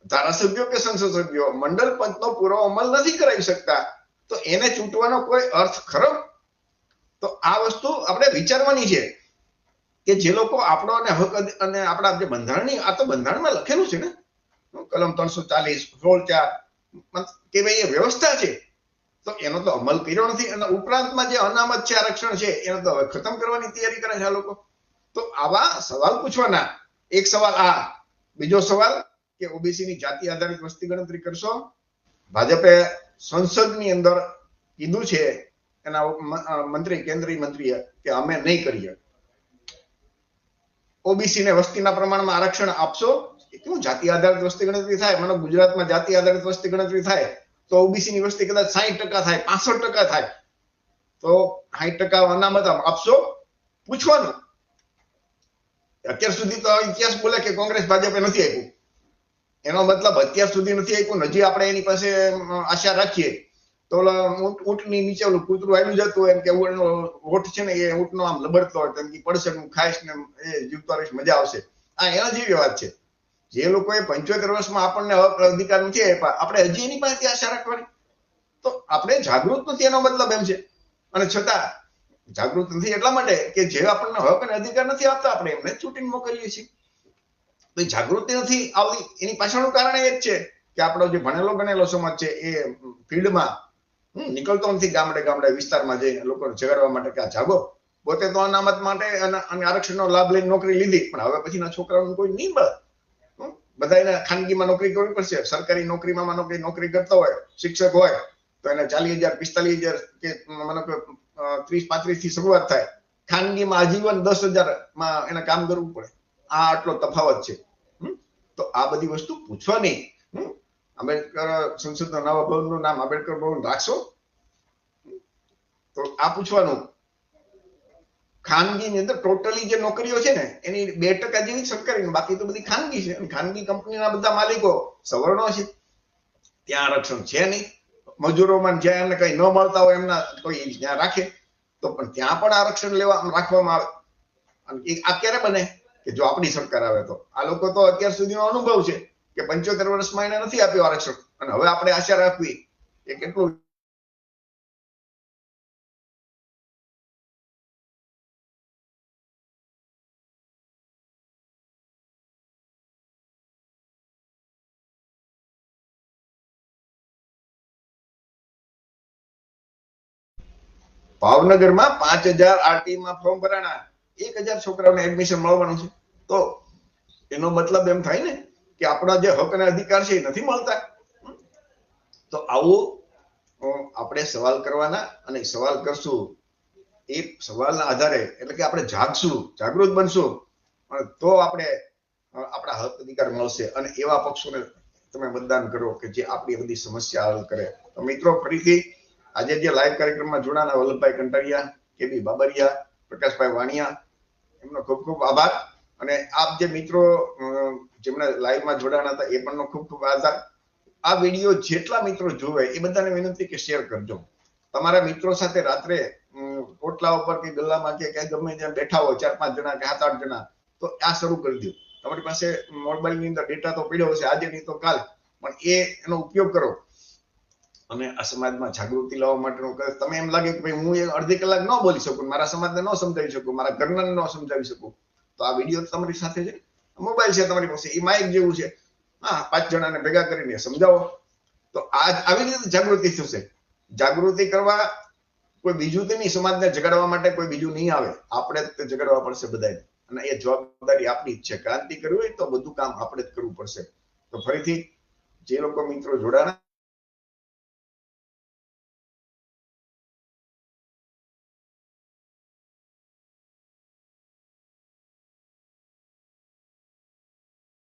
ધારાસભ્યો કે સંસદ સભ્યો મંડળ પંચનો પૂરો અમલ નથી કરાવી શકતા તો એને ચૂંટવાનો કોઈ અર્થ ખરો? તો આ વસ્તુ આપણે વિચારવાની છે કે જે લોકો આપણો અને હક અને આપણા જે બંધારણની, આ તો બંધારણમાં લખેલું છે ને, કલમ 340 કે ભાઈ એ વ્યવસ્થા છે, તો એનો તો અમલ કર્યો નથી. અને ઉપરાંતમાં જે અનામત છે, આરક્ષણ છે, એનો તો હવે ખતમ કરવાની તૈયારી કરે છે આ લોકો. તો આવા સવાલ પૂછવાના. એક સવાલ આ. બીજો સવાલ કે ઓબીસી ની જાતિ આધારિત વસ્તી ગણતરી કરશો? ભાજપે સંસદની અંદર કીધું છે એના મંત્રી, કેન્દ્રીય મંત્રીએ કે અમે નહીં કરીએ. ઓબીસી ને વસ્તીના પ્રમાણમાં આરક્ષણ આપશો? કેવું જાતિ આધારિત વસ્તી ગણતરી થાય? મને ગુજરાતમાં જાતિ આધારિત વસ્તી ગણતરી થાય તો ઓબીસી ની વસ્તી કદાચ 60% થાય, 65% થાય, તો 60% અનામત આપશો? પૂછવાનું. અત્યાર સુધી તો ઇતિહાસ બોલે કે કોંગ્રેસ ભાજપે નથી આપ્યું. એનો મતલબ અત્યાર સુધી નથી આપ્યું, હજી આપણે એની પાસે આશા રાખીએ તો ઊંટની નીચે ઓલું કૂતરું આવ્યું જતું હોય એમ કે ઊંટ છે ને એ ઊંટનો આમ લબડતો હોય, તેમ કે પડશે હું ખાઈશ ને એ જીવતો રહીશ, મજા આવશે. આ એના જેવી વાત છે. જે લોકોએ 75 વર્ષમાં આપણને અધિકાર નથી આપ્યા, આપણે હજી એની પાસેથી આશા રાખવાની? તો આપણે જાગૃત નથી એનો મતલબ એમ છે. અને છતાં જાગૃત નથી એટલા માટે કે જે આપણને હક અને અધિકાર નથી આપતા આપણે એમને ચૂંટીને મોકલીએ છીએ. તો જાગૃતિ નથી આવતી, એની પાછળનું કારણ એ જ છે કે આપણો જે ભણેલો ગણેલો સમાજ છે એ ફિલ્ડમાં નીકળતો નથી. ગામડે વિસ્તારમાં જઈ લોકોને જગાડવા માટે કે આ જાગો. પોતે તો અનામત માટે અને આરક્ષણનો લાભ લઈને નોકરી લીધી, પણ હવે પછીના છોકરાઓને કોઈ નહીં મળે. બધા એને ખાનગીમાં નોકરી કરવી પડશે. સરકારી નોકરીમાં નોકરી કરતો હોય, શિક્ષક હોય તો એને 40,000 45,000 કે 30-35 થી શરૂઆત થાય. ખાનગીમાં આજીવન 10,000 માં એને કામ કરવું પડે. આ આટલો તફાવત છે. તો આ બધી વસ્તુ પૂછવાની. આંબેડકર સંસદના નવા ભવનનું નામ આંબેડકર ભવન રાખશો? તો આ પૂછવાનું. ખાનગી ની અંદર ટોટલી જે નોકરીઓ છે ને એની 2% જેવી સરકારી, બાકી તો બધી ખાનગી છે. ખાનગી કંપનીના બધા માલિકો સવર્ણો છે. ત્યાં આરક્ષણ છે નહીં. મજૂરોમાં જ્યાં એમને કઈ ન મળતા હોય એમના કોઈ ત્યાં રાખે, તો પણ ત્યાં પણ આરક્ષણ રાખવામાં આવે. આ ક્યારે બને? કે જો આપણી સરકાર આવે તો. આ લોકો તો અત્યાર સુધીનો અનુભવ છે કે 75 વર્ષમાં એને નથી આપ્યું આરક્ષણ, અને હવે આપણે આશા રાખવી કે કેટલું ભાવનગરમાં 5000 આરટી માં ફોર્મ ભરાણા, 1000 છોકરાઓને એડમિશન મળવાનું છે. તો એનો મતલબ એમ થાય ને કે આપણા જે હક અને અધિકાર છે એ નથી મળતા. તો આવું આપણે સવાલ કરવાના, અને સવાલ કરશું એ સવાલના આધારે, એટલે કે આપણે જાગશું, જાગૃત બનશું, તો આપણે આપણા હક અધિકાર મળશે. અને એવા પક્ષોને તમે મતદાન કરો કે જે આપણી બધી સમસ્યા હલ કરે. તો મિત્રો, ફરીથી આજે જે લાઈવ કાર્યક્રમમાં જોડાના વલ્લભભાઈ કંટારિયા, કેબી બાબરિયા, પ્રકાશભાઈ વાણિયા, એમનો ખૂબ ખૂબ આભાર. અને આપ જે મિત્રો જેમણે લાઈવમાં જોડાના હતા એ પણનો ખૂબ ખૂબ આભાર. આ વિડીયો જેટલા મિત્રો જોવે એ બધાને વિનંતી કે શેર કરજો. તમારા મિત્રો સાથે રાત્રે ઓટલા ઉપર કે ગલ્લામાં કે ક્યાંય ગમે ત્યાં બેઠા હોય, 4-5 જણા કે 7-8 જણા, તો આ શરૂ કરી દો. તમારી પાસે મોબાઈલની અંદર ડેટા તો પડ્યો હશે, આજે નહીં તો કાલ, પણ એનો ઉપયોગ કરો અને આ સમાજમાં જાગૃતિ લાવવા માટેનું. તમે એમ લાગે કે ભાઈ હું અડધી કલાક ન બોલી શકું, મારા સમાજને ન સમજાવી શકું, મારા ઘરના ન સમજાવી શકું, તો આ વિડીયો તમારી સાથે છે, મોબાઈલ છે તમારી પાસે, એ માઇક જેવું છે. હા, 5 જણાને ભેગા કરીને સમજાવો, તો આવી રીતે જાગૃતિ થશે. જાગૃતિ કરવા કોઈ બીજું તો નહીં, સમાજને જગાડવા માટે કોઈ બીજું નહીં આવે, આપણે જ જગાડવા પડશે બધાને. અને એ જવાબદારી આપણી જ છે. ક્રાંતિ કરવી હોય તો બધું કામ આપણે જ કરવું પડશે. તો ફરીથી જે લોકો મિત્રો જોડાણા